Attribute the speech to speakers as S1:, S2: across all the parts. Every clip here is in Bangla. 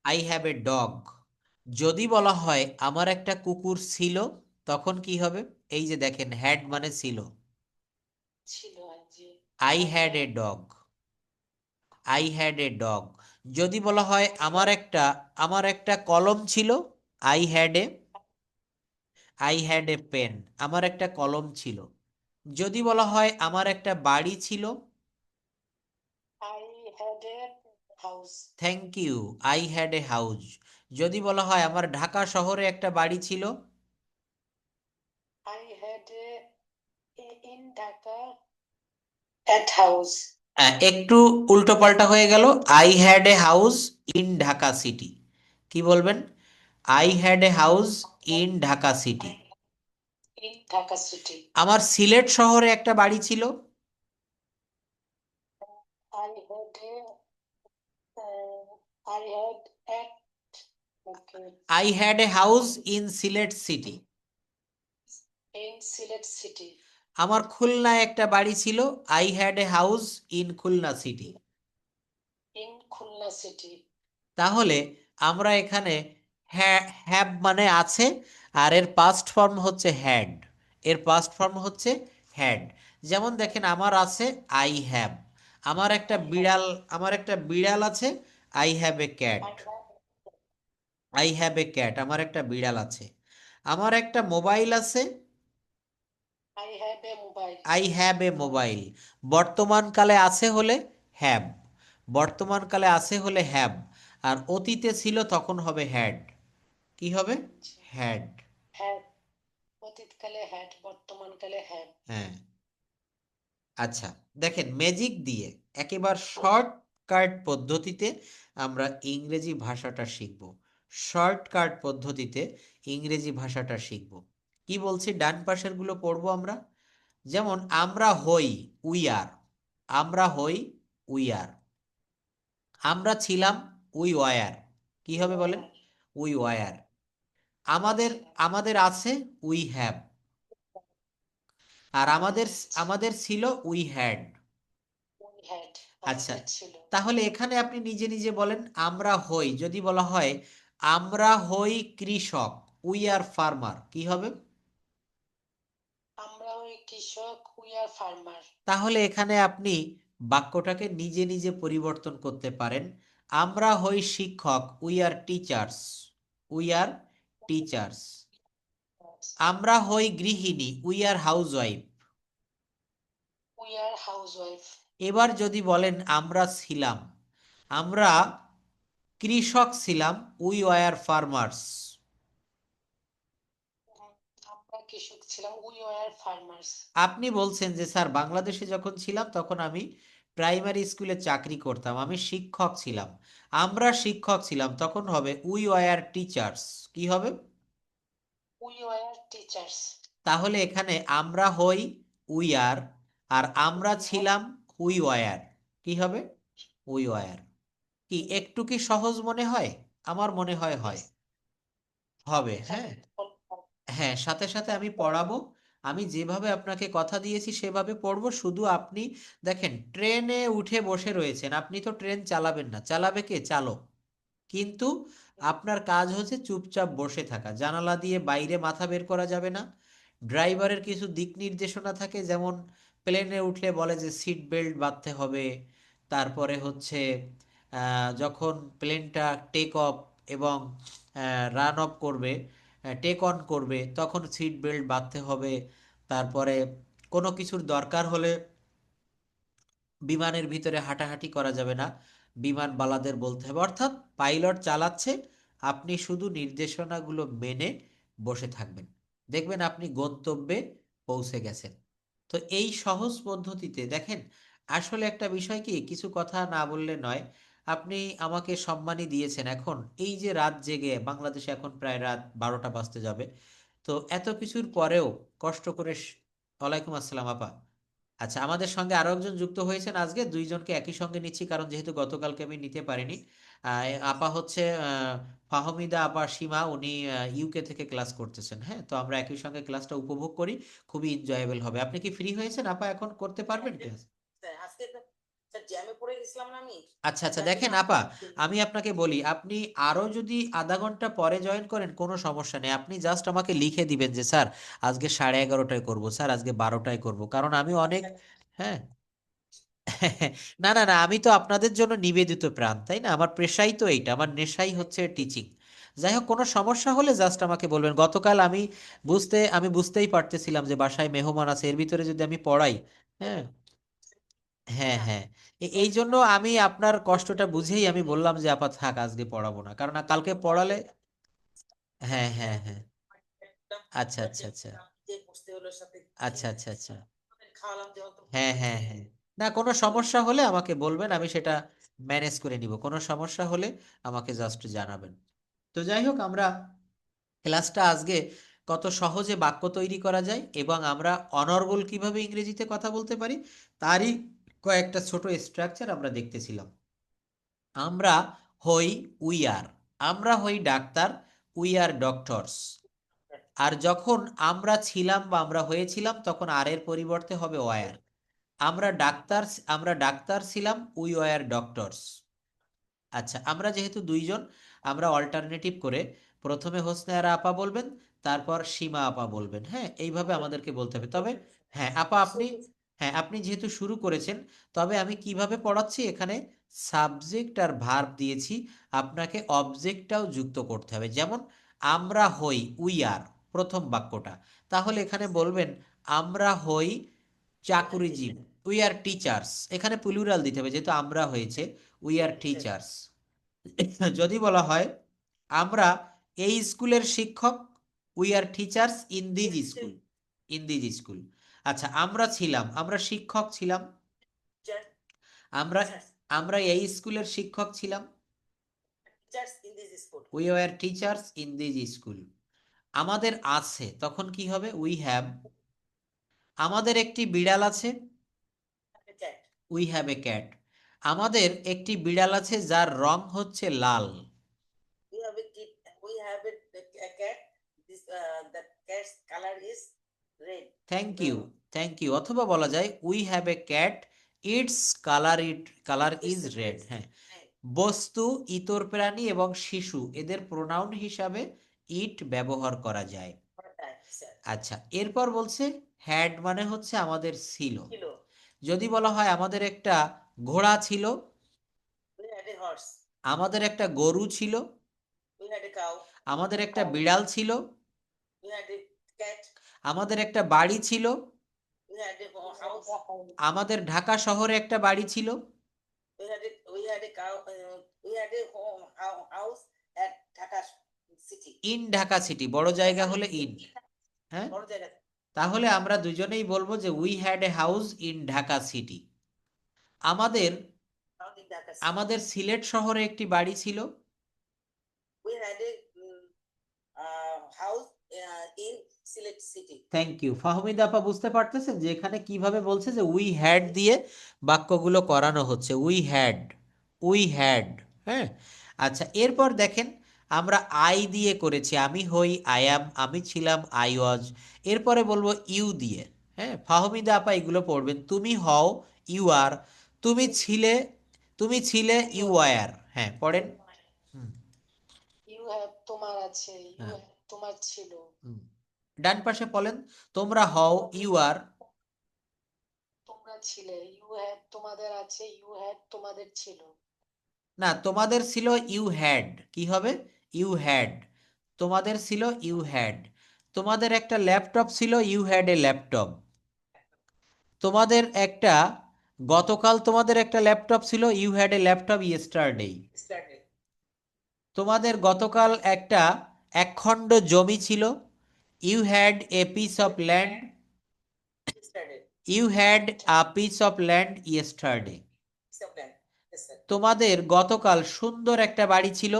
S1: I have A dog. যদি বলা হয় আমার একটা কুকুর ছিল, তখন কি হবে? এই যে দেখেন, হ্যাড মানে ছিল।
S2: ছিল, জি।
S1: I
S2: I
S1: had a
S2: had.
S1: Dog. I had a dog. যদি বলা হয় আমার একটা কলম ছিল, আই হ্যাড এ পেন। আমার একটা কলম ছিল। যদি বলা হয় আমার একটা বাড়ি ছিল,
S2: I had a house.
S1: Thank you, I had a house. যদি বলা হয় আমার ঢাকা শহরে একটা বাড়ি ছিল,
S2: I had a in Dhaka at house.
S1: একটু উল্টো পাল্টা হয়ে গেল। I had a house in Dhaka city. কি বলবেন? I had a house in Dhaka city.
S2: In Dhaka city.
S1: আমার সিলেট শহরে একটা বাড়ি ছিল,
S2: I had a I had at, okay,
S1: I had a house in Sylhet city.
S2: In Sylhet city.
S1: আমার খুলনায় একটা বাড়ি ছিল, I had a house in Khulna city.
S2: In Khulna city.
S1: তাহলে আমরা এখানে হ্যাভ মানে আছে, আর এর পাস্ট ফর্ম হচ্ছে হ্যাড। এর পাস্ট ফর্ম হচ্ছে হ্যাড। যেমন দেখেন, আমার আছে আই হ্যাভ। আমার একটা
S2: আই হ্যাভ।
S1: বিড়াল আমার একটা বিড়াল আছে, I have a cat.
S2: I have.
S1: I have a cat, আমার একটা বিড়াল আছে। আমার একটা মোবাইল আছে,
S2: I have a mobile.
S1: I have a mobile. বর্তমানকালে আছে হলে হ্যাভ। বর্তমানকালে আছে হলে হ্যাভ। আর অতীতে ছিল তখন হবে হ্যাড। কি হবে? হ্যাড।
S2: হ্যাড। অতীতকালে হ্যাড, বর্তমানকালে হ্যাভ।
S1: হ্যাঁ। আচ্ছা, দেখেন, ম্যাজিক দিয়ে একেবারে শর্টকাট পদ্ধতিতে আমরা ইংরেজি ভাষাটা শিখব। শর্টকাট পদ্ধতিতে ইংরেজি ভাষাটা শিখব। কি বলছি, ডান পাশের গুলো পড়বো আমরা। যেমন আমরা হই, উই আর। আমরা হই, উই আর। আমরা ছিলাম, উই ওয়ার। কি হবে বলেন?
S2: ওয়ার।
S1: We were. আমাদের
S2: ছিলাম।
S1: আমাদের আছে, উই হ্যাভ। আর আমাদের
S2: আমাদের
S1: আমাদের ছিল, উই হ্যাড।
S2: We had.
S1: আচ্ছা,
S2: আমাদের ছিল।
S1: তাহলে এখানে আপনি নিজে নিজে বলেন, আমরা হই। যদি বলা হয় আমরা হই কৃষক, উই আর ফার্মার, কি হবে?
S2: আমরা ওই কৃষক, উই আর ফার্মার।
S1: তাহলে এখানে আপনি বাক্যটাকে নিজে নিজে পরিবর্তন করতে পারেন। আমরা হই শিক্ষক, we are teachers. We are teachers. আমরা হই গৃহিণী, we are housewife.
S2: We are house wife.
S1: এবার যদি বলেন আমরা ছিলাম, আমরা কৃষক ছিলাম, উই ওয়ার ফার্মার্স।
S2: আমরা কৃষক ছিলাম, উই আর ফার্মার্স।
S1: আপনি বলছেন যে স্যার, বাংলাদেশে যখন ছিলাম তখন আমি প্রাইমারি স্কুলে চাকরি করতাম, আমি শিক্ষক ছিলাম। আমরা শিক্ষক ছিলাম, তখন হবে উই ওয়ার টিচার্স। কি হবে?
S2: We are teachers.
S1: তাহলে এখানে আমরা হই, উই আর। আর আমরা
S2: উই আর।
S1: ছিলাম, উই ওয়ার। কি হবে? We were. কি একটু কি সহজ মনে হয়? আমার মনে হয় হয়।
S2: ইয়েস।
S1: হবে, হ্যাঁ।
S2: সাথে
S1: হ্যাঁ, সাথে সাথে আমি পড়াবো। আমি যেভাবে আপনাকে কথা দিয়েছি সেভাবে পড়বো। শুধু আপনি দেখেন, ট্রেনে উঠে বসে রয়েছেন, আপনি তো ট্রেন চালাবেন না, চালাবে কে? চালক। কিন্তু আপনার কাজ হচ্ছে চুপচাপ বসে থাকা, জানালা দিয়ে বাইরে মাথা বের করা যাবে না। ড্রাইভারের কিছু দিক নির্দেশনা থাকে, যেমন প্লেনে উঠলে বলে যে সিট বেল্ট বাঁধতে হবে। তারপরে হচ্ছে যখন প্লেনটা টেক অফ এবং রান অফ করবে, টেক অন করবে, তখন সিট বেল্ট বাঁধতে হবে। তারপরে কোনো কিছুর দরকার হলে বিমানের ভিতরে হাঁটাহাঁটি করা যাবে না, বিমানবালাদের বলতে হবে। অর্থাৎ পাইলট চালাচ্ছে, আপনি শুধু নির্দেশনাগুলো মেনে বসে থাকবেন, দেখবেন আপনি গন্তব্যে পৌঁছে গেছেন। তো এই সহজ পদ্ধতিতে দেখেন, আসলে একটা বিষয় কি, কিছু কথা না বললে নয়। আপনি আমাকে সম্মানই দিয়েছেন। এখন এই যে রাত জেগে, বাংলাদেশে এখন প্রায় রাত 12টা বাজতে যাবে, তো এত কিছুর পরেও কষ্ট করে ওয়ালাইকুম আসসালাম আপা। আচ্ছা, আমাদের সঙ্গে আরো একজন যুক্ত হয়েছেন, আজকে দুইজনকে একই সঙ্গে নিচ্ছি, কারণ যেহেতু গতকালকে আমি নিতে পারিনি। আপা হচ্ছে ফাহমিদা আপা সীমা, উনি ইউকে থেকে ক্লাস করতেছেন। হ্যাঁ, তো আমরা একই সঙ্গে ক্লাসটা উপভোগ করি, খুবই এনজয়েবল হবে। আপনি কি ফ্রি হয়েছেন আপা? এখন করতে পারবেন ক্লাস?
S3: জ্যামে পড়ে গেছিলাম না আমি।
S1: আচ্ছা আচ্ছা,
S3: যার
S1: দেখেন
S3: জন্য
S1: আপা, আমি আপনাকে বলি, আপনি আরো যদি আধা ঘন্টা পরে জয়েন করেন কোনো সমস্যা নেই, আপনি জাস্ট আমাকে লিখে দিবেন যে স্যার আজকে 11:30টায় করব, স্যার আজকে 12টায় করব, কারণ আমি অনেক, হ্যাঁ না না না, আমি তো আপনাদের জন্য নিবেদিত প্রাণ, তাই না? আমার পেশাই তো এইটা, আমার নেশাই হচ্ছে টিচিং। যাই হোক, কোনো সমস্যা হলে জাস্ট আমাকে বলবেন। গতকাল আমি বুঝতেই পারতেছিলাম যে বাসায় মেহমান আছে, এর ভিতরে যদি আমি পড়াই, হ্যাঁ হ্যাঁ হ্যাঁ, এই জন্য আমি আপনার কষ্টটা বুঝেই আমি বললাম যে আপা থাক, আজকে পড়াবো না, কারণ কালকে পড়ালে, হ্যাঁ হ্যাঁ হ্যাঁ, আচ্ছা আচ্ছা আচ্ছা
S3: যে বসতে হলো সাথে
S1: আচ্ছা আচ্ছা আচ্ছা,
S3: খাওয়ালাম যে অত
S1: হ্যাঁ হ্যাঁ হ্যাঁ, না কোনো সমস্যা হলে আমাকে বলবেন, আমি সেটা ম্যানেজ করে নিব, কোনো সমস্যা হলে আমাকে জাস্ট জানাবেন। তো যাই হোক, আমরা ক্লাসটা আজকে কত সহজে বাক্য তৈরি করা যায় এবং আমরা অনর্গল কিভাবে ইংরেজিতে কথা বলতে পারি তারই কয়েকটা ছোট স্ট্রাকচার আমরা দেখতেছিলাম। আমরা হই উই আর, আমরা হই ডাক্তার, উই আর ডক্টরস। আর যখন আমরা ছিলাম বা আমরা হয়েছিলাম তখন আর এর পরিবর্তে হবে ওয়ার। আমরা ডাক্তার, আমরা ডাক্তার ছিলাম, উই ওয়ার ডক্টরস। আচ্ছা, আমরা যেহেতু দুইজন, আমরা অল্টারনেটিভ করে প্রথমে হোসনে আরা আপা বলবেন, তারপর সীমা আপা বলবেন, হ্যাঁ এইভাবে আমাদেরকে বলতে হবে। তবে হ্যাঁ আপা, আপনি যেহেতু শুরু করেছেন, তবে আমি কিভাবে পড়াচ্ছি, এখানে সাবজেক্ট আর ভার্ব দিয়েছি, আপনাকে অবজেক্টটাও যুক্ত করতে হবে। যেমন আমরা হই, উই আর, প্রথম বাক্যটা, তাহলে এখানে বলবেন আমরা হই চাকুরিজীবী, উই আর টিচার্স, এখানে প্লুরাল দিতে হবে যেহেতু আমরা হয়েছে, উই আর টিচার্স। যদি বলা হয় আমরা এই স্কুলের শিক্ষক, we are teachers in this school, in this school. আচ্ছা, আমরা ছিলাম, আমরা শিক্ষক ছিলাম, আমরা আমরা এই স্কুলের শিক্ষক ছিলাম, we are teachers in this school. আমাদের আছে, তখন কি হবে, উই হ্যাভ। আমাদের একটি বিড়াল আছে, উই হ্যাভ এ ক্যাট। আমাদের একটি বিড়াল আছে যার রং হচ্ছে লাল।
S3: we have a kid, we have a cat, this the cat's color is red.
S1: Thank you, thank you. অথবা বলা যায় we have a cat, it's colour, colour is red. হ্যাঁ, বস্তু, ইতর প্রাণী এবং শিশু এদের প্রোনাউন হিসাবে ইট ব্যবহার করা যায়। আচ্ছা, এরপর বলছে হ্যাড মানে হচ্ছে আমাদের ছিল। যদি বলা হয় আমাদের একটা ঘোড়া ছিল, আমাদের একটা গরু ছিল, আমাদের একটা বিড়াল ছিল, আমাদের একটা বাড়ি ছিল, আমাদের ঢাকা শহরে একটা বাড়ি ছিল, ইন ঢাকা সিটি, বড় জায়গা হলে ইন, হ্যাঁ, তাহলে আমরা দুজনেই বলবো যে we had a house in Dhaka city. আমাদের আমাদের সিলেট শহরে একটি বাড়ি ছিল, থ্যাংক ইউ। ফাহমিদা আপা বুঝতে পারতেছেন যে এখানে কিভাবে বলছে যে উই হ্যাড দিয়ে বাক্যগুলো করানো হচ্ছে, উই হ্যাড, উই হ্যাড, হ্যাঁ। আচ্ছা, এরপর দেখেন আমরা আই দিয়ে করেছি, আমি হই, আই অ্যাম, আমি ছিলাম, আই ওয়াজ। এরপরে বলবো ইউ দিয়ে, হ্যাঁ ফাহমিদা আপা এগুলো পড়বেন, তুমি হও, ইউ আর, তুমি ছিলে, ইউ ওয়্যার। হ্যাঁ পড়েন। হুম,
S2: ইউ হ্যাভ তোমার আছে, ইউ
S1: হ্যাঁ,
S2: হ্যাভ তোমার ছিল।
S1: হুম। ডান পাশে বলেন, তোমরা হও, ইউ আর।
S2: তোমরা ছিলে, ইউ হ্যাভ তোমাদের আছে, ইউ হ্যাভ তোমাদের ছিল।
S1: না, তোমাদের ছিল, ইউ হ্যাড, কি হবে, ইউ হ্যাড। তোমাদের ছিল, ইউ হ্যাড। তোমাদের একটা ল্যাপটপ ছিল, ইউ হ্যাড এ ল্যাপটপ। তোমাদের একটা, গতকাল তোমাদের একটা ল্যাপটপ ছিল, you had a laptop yesterday. তোমাদের গতকাল একটা একখণ্ড জমি ছিল, you had a piece of land, you had a piece of land yesterday. তোমাদের গতকাল সুন্দর একটা বাড়ি ছিল,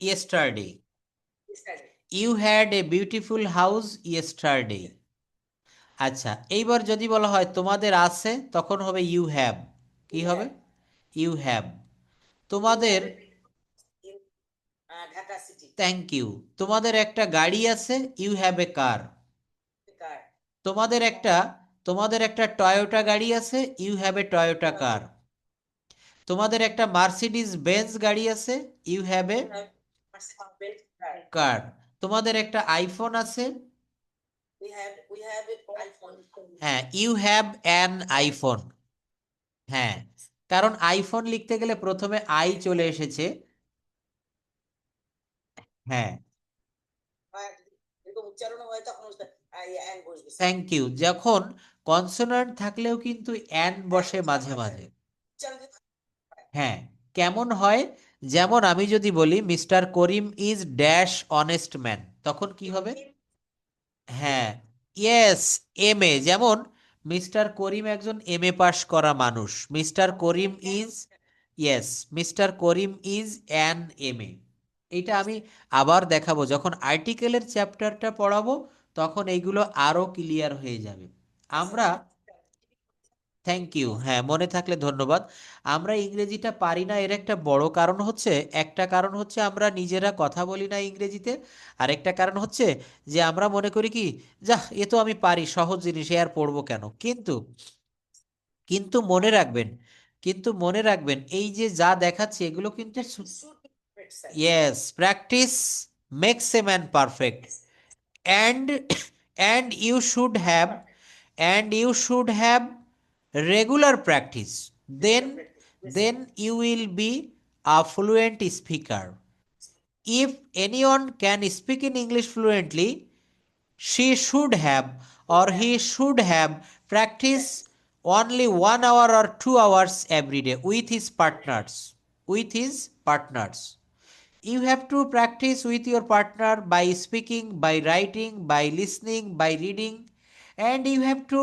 S1: yesterday. You had a beautiful house yesterday. আচ্ছা, এইবার যদি বলা হয় তোমাদের আছে, তখন হবে ইউ হ্যাভ, কি হবে, ইউ হ্যাভ। তোমাদের, থ্যাংক ইউ। তোমাদের একটা গাড়ি আছে, ইউ হ্যাভ এ কার। তোমাদের একটা তোমাদের একটা টয়োটা গাড়ি আছে, you have a Toyota car. তোমাদের একটা মার্সিডিজ বেঞ্জ গাড়ি আছে, you have a
S3: You have Mercedes-Benz car.
S1: Car. তোমাদের একটা আইফোন আছে,
S3: We have an iPhone.
S1: হ্যাঁ, ইউ হ্যাভ অ্যান আইফোন। হ্যাঁ, কারণ আইফোন লিখতে গেলে প্রথমে আই চলে এসেছে। হ্যাঁ,
S3: আর এরকম উচ্চারণ হয় তখন and বসবে স্যার।
S1: Thank you. যখন কনসোনান্ট থাকলেও কিন্তু অ্যান বসে মাঝে মাঝে।
S3: উচ্চারণ যদি
S1: হ্যাঁ, কেমন হয়? যেমন আমি যদি বলি mister Karim is dash honest man, তখন কি হবে? হ্যাঁ, ইয়েস, এম এ। যেমন মিস্টার করিম একজন এম এ পাশ করা মানুষ, Mister Karim is, yes, Mister Karim is an M A. এটা আমি আবার দেখাবো, যখন আর্টিকেলের চ্যাপ্টারটা পড়াবো তখন এইগুলো আরো ক্লিয়ার হয়ে যাবে। আমরা, থ্যাংক ইউ, হ্যাঁ, মনে থাকলে ধন্যবাদ। আমরা ইংরেজিটা পারি না, এর একটা বড় কারণ হচ্ছে, একটা কারণ হচ্ছে আমরা নিজেরা কথা বলি না ইংরেজিতে, আরেকটা কারণ হচ্ছে যে আমরা মনে করি কি, যাহ, এ তো আমি পারি, সহজ জিনিস, এ আর পড়বো কেন। কিন্তু কিন্তু মনে রাখবেন, কিন্তু মনে রাখবেন এই যে যা দেখাচ্ছি এগুলো কিন্তু,
S3: should be perfect, sir.
S1: Yes, practice makes a man perfect. and and you should have, and you should have regular practice, then
S3: Yes,
S1: then you will be a fluent speaker. If anyone can speak in English fluently, she should have or he should have practiced only 1 hour or 2 hours every day with his partners, with his partners. You have to practice with your partner by speaking, by writing, by listening, by reading, and you have to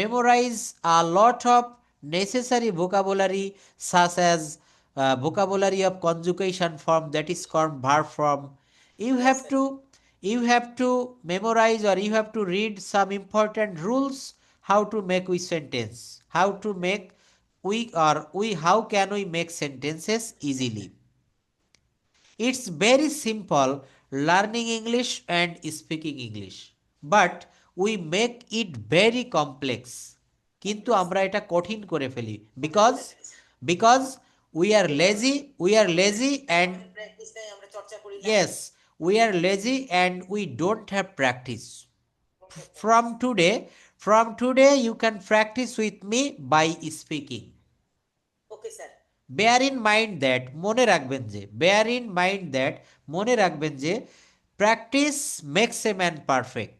S1: memorize a lot of necessary vocabulary, such as vocabulary of conjugation form, that is called verb form. You
S3: Yes,
S1: have
S3: sir.
S1: to, you have to memorize, or you have to read some important rules, how to make we sentence, how to make we, or we, how can we make sentences easily. It's very simple learning English and speaking English, but we make it very complex. কিন্তু আমরা এটা কঠিন করে ফেলি, because we are lazy and
S3: আমাদের practice নাই, আমরা চর্চা করি না।
S1: yes, we are lazy and we don't have practice. From today, you can practice with me by speaking.
S3: Okay, sir.
S1: Bear in mind that, মনে রাখবেন যে, বেয়ার ইন মাইন্ড দ্যাট, মনে রাখবেন যে, practice makes a man perfect.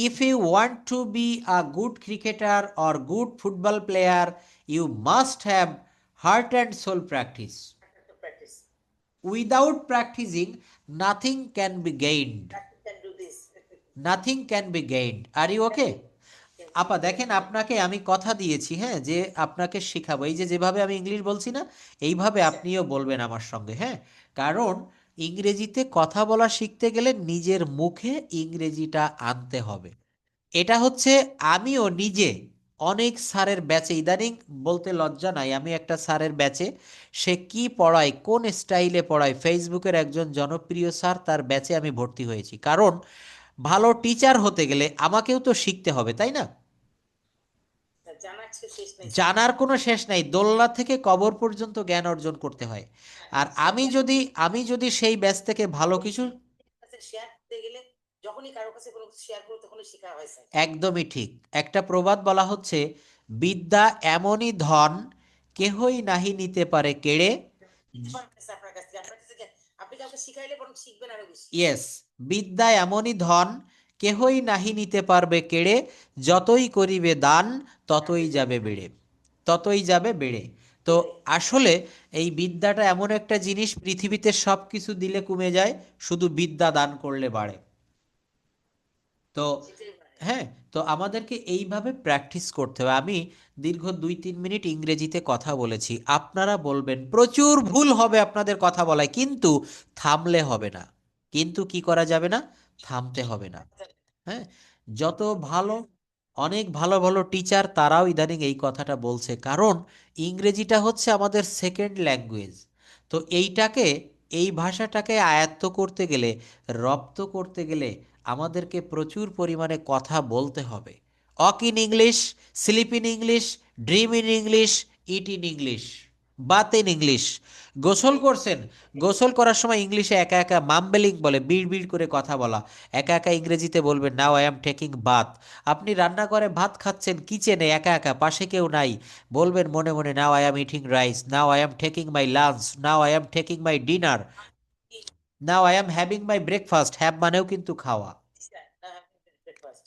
S1: If you want to be a good cricketer or good football player, you must have heart and soul practice.
S3: Practice.
S1: Without practising nothing can be gained,
S3: Practice can do this.
S1: Nothing can be gained. Are you okay? আপা দেখেন, আপনাকে আমি কথা দিয়েছি, হ্যাঁ, যে আপনাকে শেখাবো, এই যে যেভাবে আমি ইংলিশ বলছি না, এইভাবে আপনিও বলবেন আমার সঙ্গে, হ্যাঁ। কারণ ইংরেজিতে কথা বলা শিখতে গেলে নিজের মুখে ইংরেজিটা আনতে হবে। এটা হচ্ছে, আমিও নিজে অনেক স্যারের ব্যাচে, ইদানিং বলতে লজ্জা নাই, আমি একটা স্যারের ব্যাচে, সে কি পড়ায়, কোন স্টাইলে পড়ায়, ফেসবুকের একজন জনপ্রিয় স্যার, তার ব্যাচে আমি ভর্তি হয়েছি। কারণ ভালো টিচার হতে গেলে আমাকেও তো শিখতে হবে, তাই না?
S3: জানার শেষ নেই।
S1: জানার কোনো শেষ নাই, দোলনা থেকে কবর পর্যন্ত জ্ঞান অর্জন করতে হয়। আর আমি যদি সেই ব্যাচ থেকে ভালো কিছু,
S3: শেয়ার করতে গেলে যখনই কারো কাছে কোনো শেয়ার করো তখনই শেখা হয় স্যার।
S1: একদমই ঠিক। একটা প্রবাদ বলা হচ্ছে, বিদ্যা এমনই ধন, কেহই নাহি নিতে পারে কেড়ে।
S3: আপনার কাছ থেকে আপনি কাউকে শিখাইলে বরং শিখবেন আরো বেশি।
S1: ইয়েস, বিদ্যা এমনই ধন, কেহই নাহি নিতে পারবে কেড়ে, যতই করিবে দান ততই যাবে বেড়ে, ততই যাবে বেড়ে। তো আসলে এই বিদ্যাটা এমন একটা জিনিস, পৃথিবীতে সব কিছু দিলে কমে যায়, শুধু বিদ্যা দান করলে বাড়ে। তো হ্যাঁ, তো আমাদেরকে এইভাবে প্র্যাকটিস করতে হবে। আমি দীর্ঘ 2-3 মিনিট ইংরেজিতে কথা বলেছি, আপনারা বলবেন, প্রচুর ভুল হবে আপনাদের কথা বলায়, কিন্তু থামলে হবে না। কিন্তু কি করা যাবে না? থামতে হবে না। হ্যাঁ, যত ভালো, অনেক ভালো ভালো টিচার তারাও ইদানিং এই কথাটা বলছে, কারণ ইংরেজিটা হচ্ছে আমাদের সেকেন্ড ল্যাঙ্গুয়েজ। তো এইটাকে, এই ভাষাটাকে আয়ত্ত করতে গেলে, রপ্ত করতে গেলে আমাদেরকে প্রচুর পরিমাণে কথা বলতে হবে। Walk in English, sleep in English, dream in English, eat in English, bath in English. গোসল করছেন, গোসল করার সময় ইংলিশে একা একা মাম্বেলিং বলে, বিড় বিড় করে কথা বলা, একা একা ইংরেজিতে বলবেন now I am taking bath. আপনি রান্নাঘরে ভাত খাচ্ছেন, কিচেনে একা একা, পাশে কেউ নাই, বলবেন মনে মনে নাও I am eating rice, now I am taking my lunch, now I am taking my dinner, now I am having my breakfast. Have মানেও কিন্তু খাওয়া।
S3: Now having breakfast.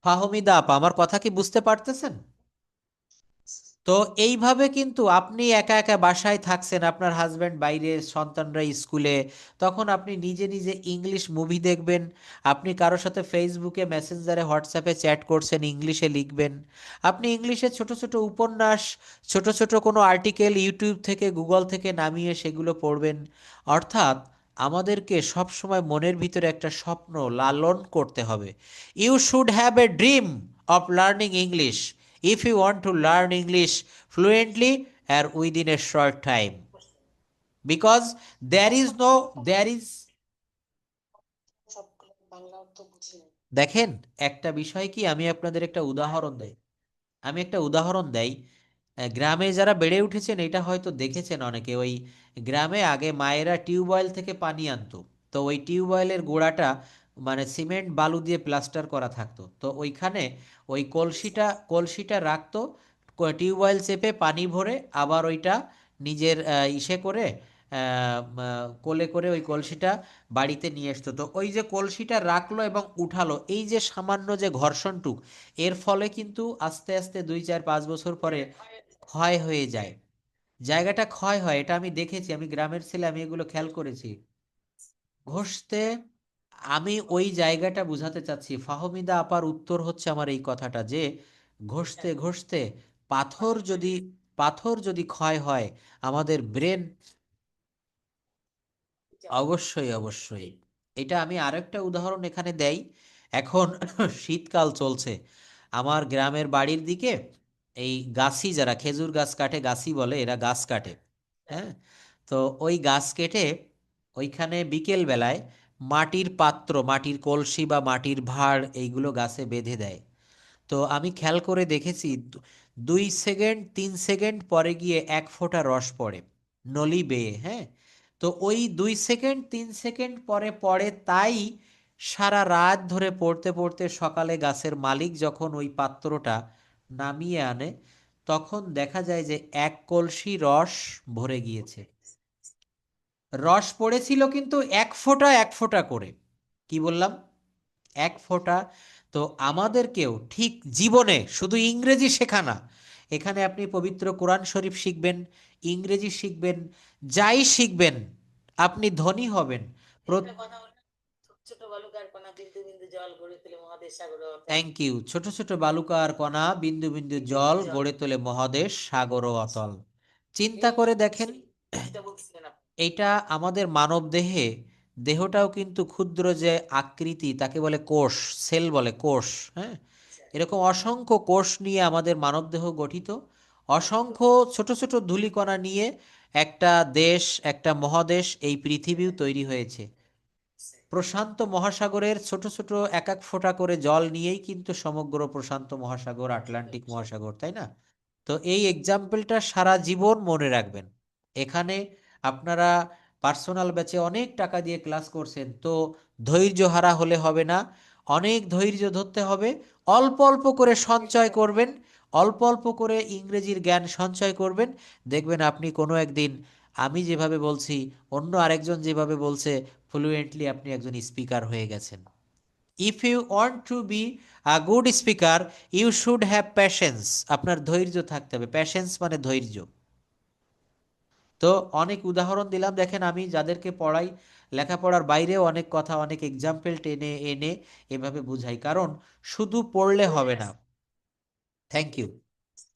S1: ফাহমিদা আপা, আমার কথা কি বুঝতে পারতেছেন? তো এইভাবে কিন্তু আপনি একা একা বাসায় থাকছেন, আপনার হাজব্যান্ড বাইরে, সন্তানরা স্কুলে, তখন আপনি নিজে নিজে ইংলিশ মুভি দেখবেন। আপনি কারোর সাথে ফেসবুকে, মেসেঞ্জারে, হোয়াটসঅ্যাপে চ্যাট করছেন, ইংলিশে লিখবেন। আপনি ইংলিশে ছোট ছোট উপন্যাস, ছোট ছোট কোনো আর্টিকেল ইউটিউব থেকে, গুগল থেকে নামিয়ে সেগুলো পড়বেন। অর্থাৎ আমাদেরকে সবসময় মনের ভিতরে একটা স্বপ্ন লালন করতে হবে। You should have a dream of learning English if you want to learn English fluently or within a short time, because there is
S2: সবগুলো বাংলা অর্থ বুঝি না।
S1: দেখেন, একটা বিষয় কি, আমি আপনাদের একটা উদাহরণ দেই, আমি একটা উদাহরণ দেই। গ্রামে যারা বেড়ে উঠেছেন এটা হয়তো দেখেছেন অনেকে, ওই গ্রামে আগে মায়েরা টিউবওয়েল থেকে পানি আনতো। তো ওই টিউবওয়েলের গোড়াটা মানে সিমেন্ট বালু দিয়ে প্লাস্টার করা থাকতো, তো ওইখানে ওই কলসিটা কলসিটা রাখতো, টিউবওয়েল চেপে পানি ভরে আবার ওইটা নিজের ইসে করে কোলে করে ওই কলসিটা বাড়িতে নিয়ে আসতো। তো ওই যে কলসিটা রাখলো এবং উঠালো, এই যে সামান্য যে ঘর্ষণটুক, এর ফলে কিন্তু আস্তে আস্তে 2 4 5 বছর পরে ক্ষয় হয়ে যায়, জায়গাটা ক্ষয় হয়। এটা আমি দেখেছি, আমি গ্রামের ছেলে, আমি এগুলো খেয়াল করেছি। ঘষতে, আমি ওই জায়গাটা বুঝাতে চাচ্ছি। ফাহমিদা আপার উত্তর হচ্ছে আমার এই কথাটা, যে ঘষতে ঘষতে পাথর যদি পাথর যদি ক্ষয় হয়, আমাদের ব্রেন, অবশ্যই অবশ্যই। এটা আমি আরেকটা উদাহরণ এখানে দেই। এখন শীতকাল চলছে, আমার গ্রামের বাড়ির দিকে এই গাছি, যারা খেজুর গাছ কাটে, গাছি বলে, এরা গাছ কাটে, হ্যাঁ। তো ওই গাছ কেটে ওইখানে বিকেল বেলায় মাটির পাত্র, মাটির কলসি বা মাটির ভাঁড়, এইগুলো গাছে বেঁধে দেয়। তো আমি খেয়াল করে দেখেছি, 2 সেকেন্ড 3 সেকেন্ড পরে গিয়ে 1 ফোঁটা রস পড়ে নলি বেয়ে, হ্যাঁ। তো ওই 2 সেকেন্ড 3 সেকেন্ড পরে পড়ে, তাই সারা রাত ধরে পড়তে পড়তে সকালে গাছের মালিক যখন ওই পাত্রটা নামিয়ে আনে, তখন দেখা যায় যে 1 কলসি রস ভরে গিয়েছে। রস পড়েছিল কিন্তু 1 ফোঁটা 1 ফোঁটা করে। কি বললাম? 1 ফোঁটা। তো আমাদেরকেও ঠিক জীবনে শুধু ইংরেজি শেখা না, এখানে আপনি পবিত্র কোরআন শরীফ শিখবেন, ইংরেজি শিখবেন, যাই শিখবেন, আপনি ধনী হবেন।
S3: একটা কথা বলি, ছোট ছোট বালুকার কণা বিন্দু বিন্দু জল গড়ে তোলে মহাদেশ সাগর ও অতল।
S1: Thank you. ছোট ছোট বালুকার কণা বিন্দু বিন্দু জল গড়ে তোলে মহাদেশ, সাগর ও অতল। চিন্তা করে দেখেন,
S3: এটা বলছিলেন আপনি।
S1: এইটা আমাদের মানব দেহে, দেহটাও কিন্তু ক্ষুদ্র যে আকৃতি, তাকে বলে কোষ, সেল বলে, কোষ, হ্যাঁ। এরকম অসংখ্য কোষ নিয়ে আমাদের মানবদেহ গঠিত, অসংখ্য ছোট ছোট ধূলিকণা নিয়ে একটা দেশ, একটা মহাদেশ, এই পৃথিবীও তৈরি হয়েছে। প্রশান্ত মহাসাগরের ছোট ছোট 1 1 ফোঁটা করে জল নিয়েই কিন্তু সমগ্র প্রশান্ত মহাসাগর, আটলান্টিক মহাসাগর, তাই না? তো এই এক্সাম্পলটা সারা জীবন মনে রাখবেন। এখানে আপনারা পার্সোনাল ব্যাচে অনেক টাকা দিয়ে ক্লাস করছেন, তো ধৈর্য হারা হলে হবে না, অনেক ধৈর্য ধরতে হবে, অল্প অল্প করে সঞ্চয় করবেন, অল্প অল্প করে ইংরেজির জ্ঞান সঞ্চয় করবেন। দেখবেন আপনি কোনো একদিন, আমি যেভাবে বলছি, অন্য আরেকজন যেভাবে বলছে, ফ্লুয়েন্টলি আপনি একজন স্পিকার হয়ে গেছেন। If you want to be a good speaker, you should have patience. আপনার ধৈর্য থাকতে হবে, প্যাশেন্স মানে ধৈর্য। তো অনেক উদাহরণ দিলাম, দেখেন আমি যাদেরকে পড়াই, লেখাপড়ার বাইরেও অনেক কথা, অনেক এক্সাম্পল টেনে এনে এভাবে বুঝাই, কারণ শুধু পড়লে হবে না। Thank you.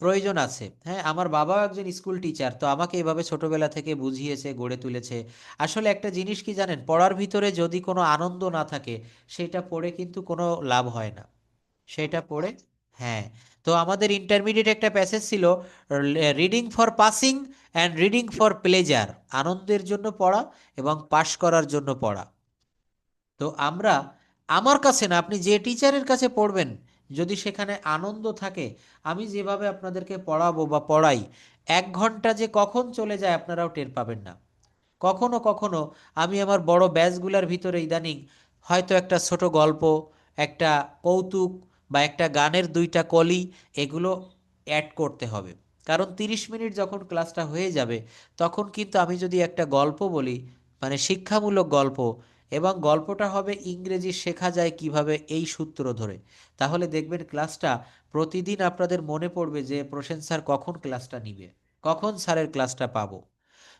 S1: প্রয়োজন আছে, হ্যাঁ। আমার বাবাও একজন স্কুল টিচার, তো আমাকে এভাবে ছোটবেলা থেকে বুঝিয়েছে, গড়ে তুলেছে। আসলে একটা জিনিস কি জানেন, পড়ার ভিতরে যদি কোনো আনন্দ না থাকে, সেটা পড়ে কিন্তু কোনো লাভ হয় না, সেটা পড়ে, হ্যাঁ। তো আমাদের ইন্টারমিডিয়েট একটা প্যাসেজ ছিল, reading for passing and reading for pleasure, আনন্দের জন্য পড়া এবং পাশ করার জন্য পড়া। তো আমরা, আমার কাছে না, আপনি যে টিচারের কাছে পড়বেন, যদি সেখানে আনন্দ থাকে, আমি যেভাবে আপনাদেরকে পড়াবো বা পড়াই, 1 ঘন্টা যে কখন চলে যায় আপনারাও টের পাবেন না। কখনো কখনো আমি আমার বড় ব্যাচগুলার ভিতরে ইদানিং হয়তো একটা ছোট গল্প, একটা কৌতুক বা একটা গানের 2টা কলি, এগুলো অ্যাড করতে হবে। কারণ 30 মিনিট যখন ক্লাসটা হয়ে যাবে, তখন কিন্তু আমি যদি একটা গল্প বলি, মানে শিক্ষামূলক গল্প, এবং গল্পটা হবে ইংরেজি শেখা যায় কিভাবে এই সূত্র ধরে, তাহলে দেখবেন ক্লাসটা প্রতিদিন আপনাদের মনে পড়বে যে প্রসেন স্যার কখন ক্লাসটা নিবে, কখন স্যারের ক্লাসটা পাবো।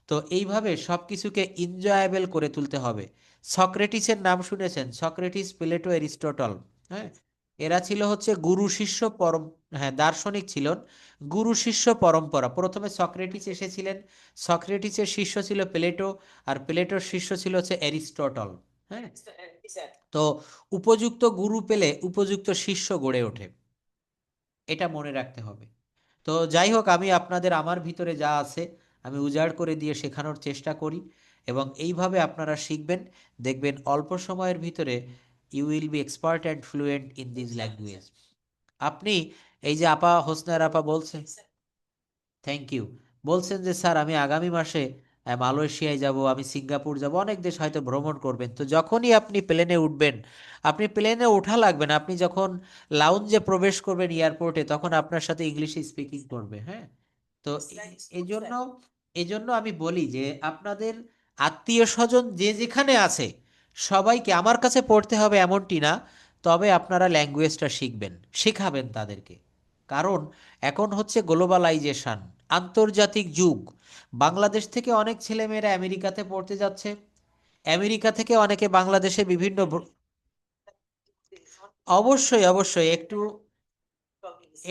S1: তো এইভাবে সব কিছুকে এনজয়েবল করে তুলতে হবে। সক্রেটিসের নাম শুনেছেন? সক্রেটিস, প্লেটো, এরিস্টটল, হ্যাঁ, এরা ছিল হচ্ছে গুরু শিষ্য হ্যাঁ, দার্শনিক ছিলেন। গুরু শিষ্য পরম্পরা। প্রথমে সক্রেটিস এসেছিলেন, সক্রেটিসের শিষ্য ছিল প্লেটো, আর প্লেটোর শিষ্য ছিল হচ্ছে এরিস্টটল। হ্যাঁ,
S3: Sir,
S1: তো উপযুক্ত গুরু পেলে উপযুক্ত শিষ্য গড়ে ওঠে, এটা মনে রাখতে হবে। তো যাই হোক, আমি আপনাদের আমার ভিতরে যা আছে আমি উজাড় করে দিয়ে শেখানোর চেষ্টা করি, এবং এইভাবে আপনারা শিখবেন। দেখবেন অল্প সময়ের ভিতরে you will be expert and fluent in this language. আপনি এই যে আপা, হোসনার আপা বলছেন, থ্যাংক ইউ, বলছেন যে স্যার আমি আগামী মাসে মালয়েশিয়ায় যাব, আমি সিঙ্গাপুর যাব, অনেক দেশ হয়তো ভ্রমণ করবেন। তো যখনই আপনি প্লেনে উঠবেন, আপনি প্লেনে ওঠা লাগবে না, আপনি যখন লাউঞ্জে প্রবেশ করবেন এয়ারপোর্টে, তখন আপনার সাথে ইংলিশে স্পিকিং করবে। হ্যাঁ, তো এই জন্য আমি বলি যে আপনাদের আত্মীয় স্বজন যে যেখানে আছে সবাইকে আমার কাছে পড়তে হবে এমনটি না, তবে আপনারা ল্যাঙ্গুয়েজটা শিখবেন, শেখাবেন তাদেরকে। কারণ এখন হচ্ছে গ্লোবালাইজেশন, আন্তর্জাতিক যুগ। বাংলাদেশ থেকে অনেক ছেলেমেয়েরা আমেরিকাতে পড়তে যাচ্ছে, আমেরিকা থেকে অনেকে বাংলাদেশে বিভিন্ন অবশ্যই অবশ্যই, একটু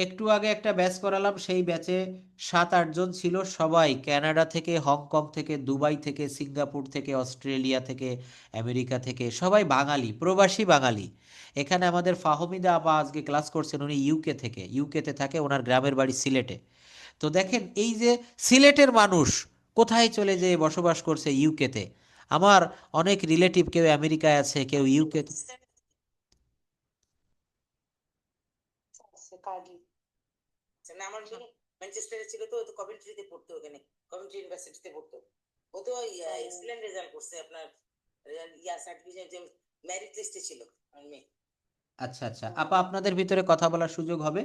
S1: একটু আগে একটা ব্যাচ করালাম, সেই ব্যাচে 7-8 জন ছিল, সবাই কানাডা থেকে, হংকং থেকে, দুবাই থেকে, সিঙ্গাপুর থেকে, অস্ট্রেলিয়া থেকে, আমেরিকা থেকে, সবাই বাঙালি, প্রবাসী বাঙালি। এখানে আমাদের ফাহমিদা আপা আজকে ক্লাস করছেন, উনি ইউকে থেকে, ইউকেতে থাকে, ওনার গ্রামের বাড়ি সিলেটে। তো দেখেন এই যে সিলেটের মানুষ কোথায় চলে যেয়ে বসবাস করছে, ইউকেতে। আমার অনেক রিলেটিভ, কেউ আমেরিকায় আছে, কেউ ইউকে।
S2: কার্ডলি।
S3: না আমার মেয়ে ম্যানচেস্টারে ছিল, তো ও তো কভেন্ট্রিতে পড়তো, ওখানে কভেন্ট্রি ইউনিভার্সিটিতে পড়তো। ও তো এক্সিলেন্ট রেজাল্ট করছে, আপনার সার্টিফিকেট মেরিট লিস্টে ছিল আমার মেয়ে।
S1: আচ্ছা আচ্ছা আপা, আপনাদের ভিতরে কথা বলার সুযোগ হবে।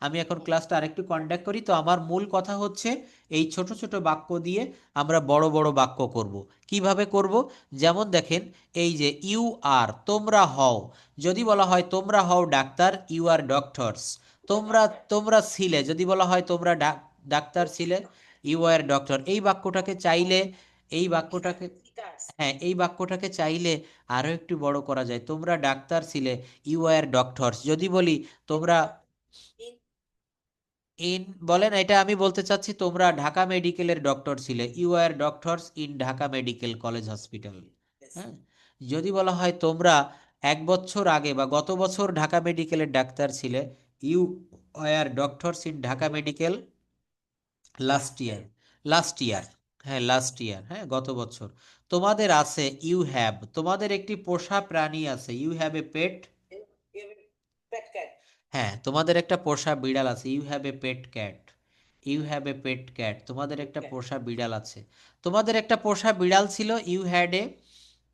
S1: আমি এখন ক্লাসটা আরেকটু কন্ডাক্ট করি। তো আমার মূল কথা হচ্ছে এই ছোট ছোট বাক্য দিয়ে আমরা বড় বড় বাক্য করব। কিভাবে করব? যেমন দেখেন, এই যে ইউ আর, তোমরা হও, যদি বলা হয় তোমরা হও ডাক্তার, ইউ আর ডক্টরস। তোমরা তোমরা ছিলে, যদি বলা হয় তোমরা ডাক্তার ছিলে, ইউ আর ডক্টর। এই বাক্যটাকে চাইলে, এই বাক্যটাকে, হ্যাঁ, এই বাক্যটাকে চাইলে আরো একটু বড় করা যায়। তোমরা ডাক্তার ছিলে, ইউ আর ডক্টরস। যদি বলি তোমরা ইন, বলেন, এটা আমি বলতে চাচ্ছি তোমরা ঢাকা মেডিকেলের ডক্টর ছিলে, you are doctors in Dhaka medical college hospital. হ্যাঁ, যদি বলা হয় তোমরা 1 বছর আগে বা গত বছর ঢাকা মেডিকেলের ডাক্তার ছিলে, you are doctors in Dhaka medical last year. Last year, হ্যাঁ লাস্ট ইয়ার, হ্যাঁ গত বছর। তোমাদের আছে ইউ হ্যাভ, তোমাদের একটি পোষা প্রাণী আছে, you have a pet.
S3: Pet cat.
S1: হ্যাঁ, তোমাদের একটা পোষা বিড়াল আছে, you have a pet cat. You have a pet cat, তোমাদের একটা পোষা বিড়াল আছে। তোমাদের একটা পোষা বিড়াল ছিল, you had a,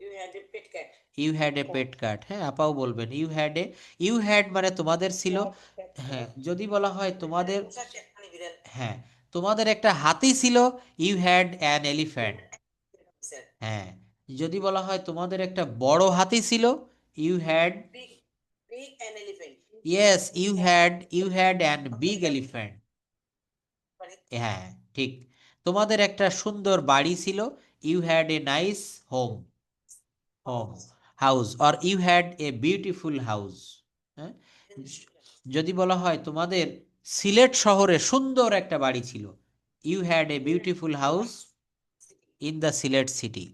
S3: you had a pet cat.
S1: You had a pet cat. হ্যাঁ, আপাও বলবেন you had a, you had মানে তোমাদের ছিল। হ্যাঁ, যদি বলা হয় তোমাদের,
S3: পোষা cat মানে বিড়াল।
S1: হ্যাঁ, তোমাদের একটা হাতি ছিল, you had an elephant.
S3: Sir
S1: হ্যাঁ, যদি বলা হয় তোমাদের একটা বড় হাতি ছিল, you had,
S3: big big an elephant.
S1: Yes, you had an big elephant. হ্যাঁ, ঠিক। তোমাদের একটা সুন্দর বাড়ি ছিল, you had a nice home, home, house, or you had a beautiful house. হ্যাঁ, যদি বলা হয় তোমাদের সিলেট শহরে সুন্দর একটা বাড়ি ছিল, you had a beautiful house in the Sylhet city.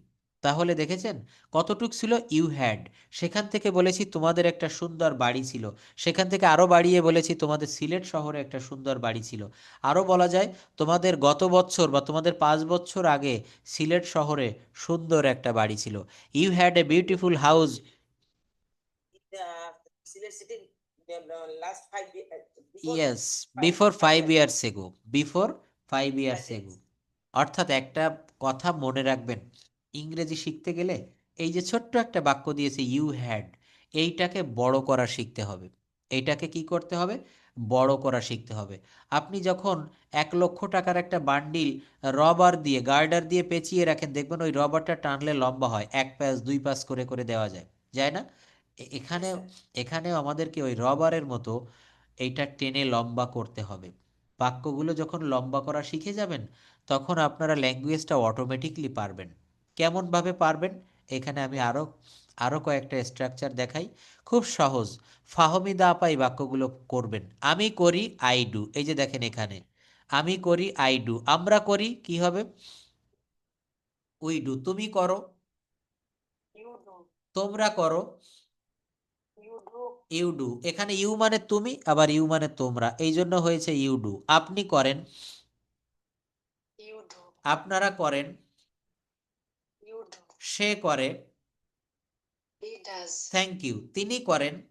S1: তাহলে দেখেছেন কতটুক ছিল ইউ হ্যাড, সেখান থেকে বলেছি তোমাদের একটা সুন্দর বাড়ি ছিল, সেখান থেকে আরো বাড়িয়ে বলেছি তোমাদের সিলেট শহরে একটা সুন্দর বাড়ি ছিল। আরো বলা যায় তোমাদের গত বছর বা তোমাদের 5 বছর আগে সিলেট শহরে সুন্দর একটা বাড়ি ছিল, you had a beautiful house.
S3: Sylhet city last 5 years,
S1: yes,
S3: five-
S1: before
S3: five
S1: 5
S3: years.
S1: Years ago, before 5 years
S3: That's it.
S1: এগো। অর্থাৎ একটা কথা মনে রাখবেন, ইংরেজি শিখতে গেলে এই যে ছোট্ট একটা বাক্য দিয়েছে ইউ হ্যাড, এইটাকে বড় করা শিখতে হবে। এইটাকে কি করতে হবে? বড় করা শিখতে হবে। আপনি যখন 1 লক্ষ টাকার একটা বান্ডিল রবার দিয়ে, গার্ডার দিয়ে পেঁচিয়ে রাখেন, দেখবেন ওই রবারটা টানলে লম্বা হয়, 1 প্যাচ 2 প্যাচ করে করে দেওয়া যায়, যায় না? এখানে
S3: Yes, sir.
S1: এখানেও আমাদেরকে ওই রবারের মতো এইটা টেনে লম্বা করতে হবে। বাক্যগুলো যখন লম্বা করা শিখে যাবেন, তখন আপনারা ল্যাঙ্গুয়েজটা অটোমেটিকলি পারবেন। কেমনভাবে পারবেন? এখানে আমি আরও আরও কয়েকটা স্ট্রাকচার দেখাই, খুব সহজ। ফাহমিদা আপা এই বাক্যগুলো করবেন। আমি করি, আই ডু। এই যে দেখেন এখানে, আমি করি, আই ডু। আমরা করি, কি হবে? We do. তুমি করো,
S2: You do.
S1: তোমরা করো,
S2: You do.
S1: You do. এখানে ইউ মানে তুমি, আবার ইউ মানে তোমরা, এই জন্য হয়েছে ইউ ডু। আপনি করেন,
S2: You do.
S1: আপনারা করেন,
S2: You do.
S1: সে করে,
S2: He does.
S1: থ্যাংক ইউ, তিনি করেন।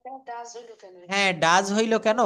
S2: That does হইলো কেন
S1: হ্যাঁ,
S2: এখানে?
S1: ডাজ হইল কেন?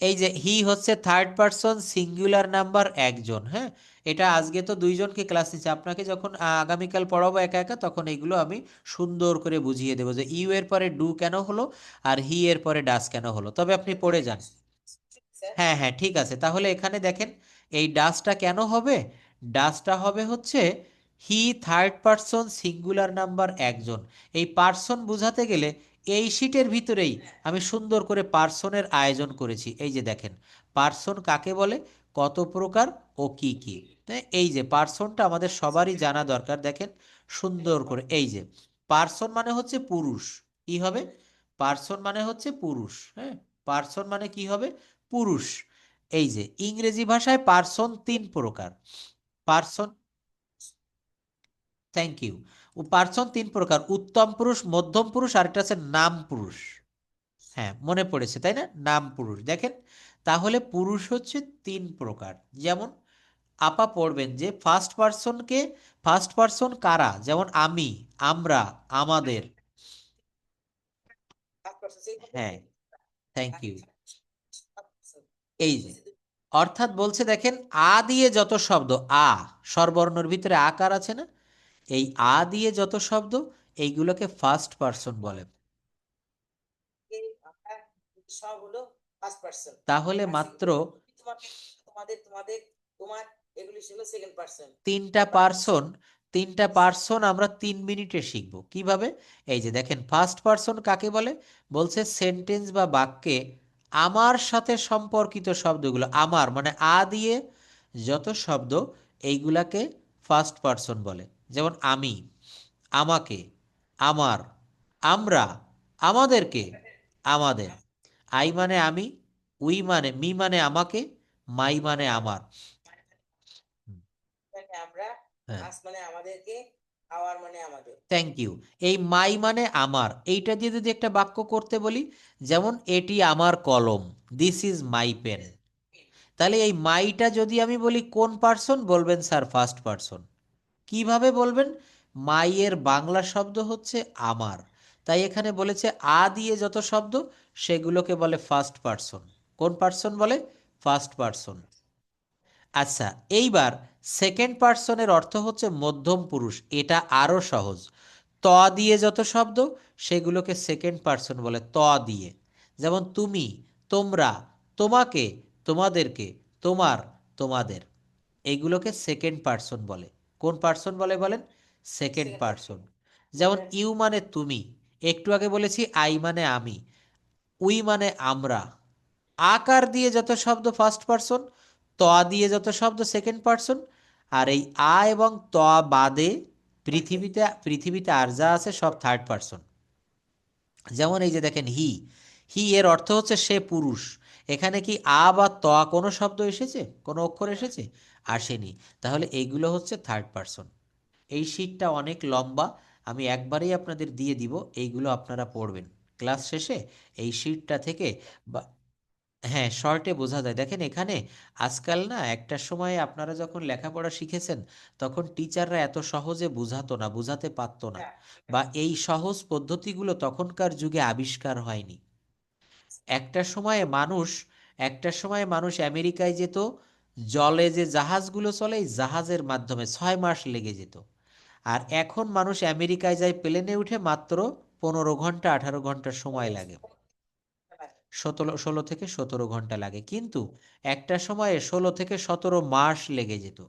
S1: এই যে হি হচ্ছে থার্ড পারসন সিঙ্গুলার নাম্বার, একজন। হ্যাঁ, এটা আজকে তো দুইজনকে ক্লাস নিচ্ছে, আপনাকে যখন আগামীকাল পড়াবো একা একা, তখন এইগুলো আমি সুন্দর করে বুঝিয়ে দেবো যে ইউ এর পরে ডু কেন হলো আর হি এর পরে ডাজ কেন হলো। তবে আপনি পড়ে যান।
S3: Sir,
S1: হ্যাঁ হ্যাঁ, ঠিক আছে। তাহলে এখানে দেখেন, এই ডাসটা কেন হবে? ডাসটা হবে হচ্ছে he third person singular number, একজন। এই পার্সন বোঝাতে গেলে এই শীটের ভিতরেই আমি সুন্দর করে পার্সনের আয়োজন করেছি। এই যে দেখেন, পার্সন কাকে বলে, কত প্রকার ও কি কি। হ্যাঁ, এই যে পার্সনটা আমাদের সবারই জানা দরকার। দেখেন সুন্দর করে, এই যে পার্সন মানে হচ্ছে পুরুষ। কি হবে? পার্সন মানে হচ্ছে পুরুষ। হ্যাঁ, পার্সন মানে কি হবে? পুরুষ। এই যে ইংরেজি ভাষায় পার্সন 3 প্রকার। Person, thank you. ও পার্সন 3 প্রকার, উত্তম পুরুষ, মধ্যম পুরুষ, আর একটা আছে নাম পুরুষ। হ্যাঁ, মনে পড়েছে তাই না? নাম পুরুষ। দেখেন, তাহলে পুরুষ হচ্ছে 3 প্রকার। যেমন আপা পড়বেন যে ফার্স্ট পার্সনকে, ফার্স্ট পার্সন কারা, যেমন আমি, আমরা, আমাদের।
S3: last person, সেই কথা
S1: হ্যাঁ, থ্যাংক ইউ।
S3: person.
S1: এই যে অর্থাৎ বলছে দেখেন, আ দিয়ে যত শব্দ, আ স্বরবর্ণের ভিতরে আকার আছে না, এই আ দিয়ে যত শব্দ, এইগুলোকে ফার্স্ট পারসন বলে।
S3: এই আমরা সব হলো ফার্স্ট পার্সন।
S1: তাহলে মাত্র
S3: তোমাকে, তোমাদের, তোমাদের, তোমার, এগুলি ছিল সেকেন্ড পার্সন।
S1: তিনটা পার্সন, তিনটা পার্সন আমরা 3 মিনিটে শিখবো। কিভাবে? এই যে দেখেন, ফার্স্ট পার্সন কাকে বলে? বলছে সেন্টেন্স বা বাক্যে আমার সাথে সম্পর্কিত শব্দগুলো, আমার মানে আ দিয়ে যত শব্দ, এইগুলাকে ফার্স্ট পার্সন বলে। যেমন আমি, আমাকে, আমার, আমরা, আমাদেরকে, আমাদের। আই মানে আমি, উই মানে মি মানে আমাকে, মাই মানে আমার।
S3: মানে আমরা,
S1: হ্যাঁ,
S3: আস মানে আমাদেরকে, আওয়ার মানে আমাদের।
S1: Thank you. এই মাই মানে আমার, এইটা দিয়ে যদি একটা বাক্য করতে বলি, যেমন এটি আমার কলম, দিস ইজ মাই পেন। তাহলে এই মাইটা যদি আমি বলি কোন পার্সন, বলবেন স্যার ফার্স্ট পার্সন। কিভাবে বলবেন? মাইয়ের বাংলা শব্দ হচ্ছে আমার, তাই এখানে বলেছে আ দিয়ে যত শব্দ, সেগুলোকে বলে ফার্স্ট পার্সন। কোন পার্সন বলে? First person. আচ্ছা, এইবার সেকেন্ড পার্সনের অর্থ হচ্ছে মধ্যম পুরুষ। এটা আরো সহজ। ত দিয়ে যত শব্দ, সেগুলোকে সেকেন্ড পার্সন বলে, ত দিয়ে। যেমন তুমি, তোমরা, তোমাকে, তোমাদেরকে, তোমার, তোমাদের। এইগুলোকে সেকেন্ড পার্সন বলে। কোন পার্সন বলে বলেন? Second person. যেমন ইউ মানে তুমি, একটু আগে বলেছি আই মানে আমি, উই মানে আমরা। আকার দিয়ে যত শব্দ ফার্স্ট পার্সন, ত দিয়ে যত শব্দ সেকেন্ড পার্সন, আর এই আ এবং ত বাদে পৃথিবীতে পৃথিবীতে আর যা আছে সব থার্ড পার্সন। যেমন এই যে দেখেন হি, হি এর অর্থ হচ্ছে সে পুরুষ। এখানে কি আ বা ত কোনো শব্দ এসেছে, কোনো অক্ষর এসেছে? আসেনি। তাহলে এইগুলো হচ্ছে থার্ড পার্সন। এই শীটটা অনেক লম্বা, আমি একবারেই আপনাদের দিয়ে দিব, এইগুলো আপনারা পড়বেন ক্লাস শেষে। এই শীটটা থেকে বা হ্যাঁ, শর্টে বোঝা যায়। দেখেন এখানে আজকাল না, একটা সময় আপনারা যখন লেখাপড়া শিখেছেন, তখন টিচাররা এত সহজে বুঝাতো না, বুঝাতে পারতো না, বা এই সহজ পদ্ধতিগুলো তখনকার যুগে আবিষ্কার হয়নি। একটা সময়ে মানুষ আমেরিকায় যেত, জলে যে জাহাজগুলো চলে এই জাহাজের মাধ্যমে 6 মাস লেগে যেত। আর এখন মানুষ আমেরিকায় যায় প্লেনে উঠে, মাত্র 15 ঘন্টা 18 ঘন্টা সময় লাগে। 16 থেকে 17 ঘন্টা লাগে, কিন্তু একটা সময়ে 16 থেকে 17 মাস লেগে যেত।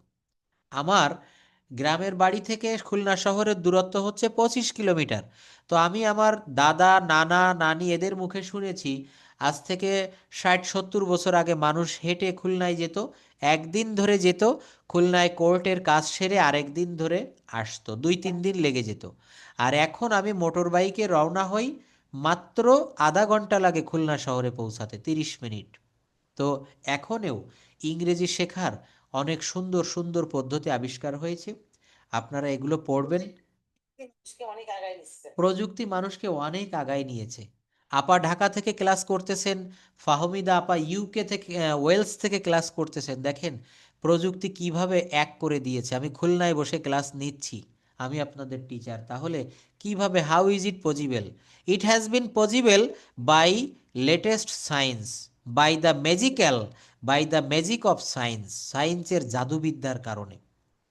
S1: আমার গ্রামের বাড়ি থেকে খুলনা শহরের দূরত্ব হচ্ছে 25 কিলোমিটার। তো আমি আমার দাদা, নানা, নানি এদের মুখে শুনেছি আজ থেকে 60-70 বছর আগে মানুষ হেঁটে খুলনায় যেত, একদিন ধরে যেত, খুলনায় কোর্টের কাজ সেরে আরেক দিন ধরে আসতো, 2-3 দিন লেগে যেত। আর এখন আমি মোটর বাইকে রওনা হই, মাত্র আধা ঘন্টা লাগে খুলনা শহরে পৌঁছাতে, 30 মিনিট। তো এখনেও ইংরেজি শেখার অনেক সুন্দর সুন্দর পদ্ধতি আবিষ্কার হয়েছে, আপনারা এগুলো পড়বেন।
S3: মানুষকে অনেক আগায় নিচ্ছে।
S1: প্রযুক্তি মানুষকে অনেক আগায় নিয়েছে। আপা ঢাকা থেকে ক্লাস করতেছেন, ফাহমিদা আপা ইউকে থেকে ওয়েলস থেকে ক্লাস করতেছেন। দেখেন প্রযুক্তি কিভাবে এক করে দিয়েছে। আমি খুলনায় বসে ক্লাস নিচ্ছি, আমি আপনাদের টিচার। তাহলে কিভাবে, how is it possible? It has been possible by latest science, by the magic of science, সায়েন্সের জাদুবিদ্যার কারণে।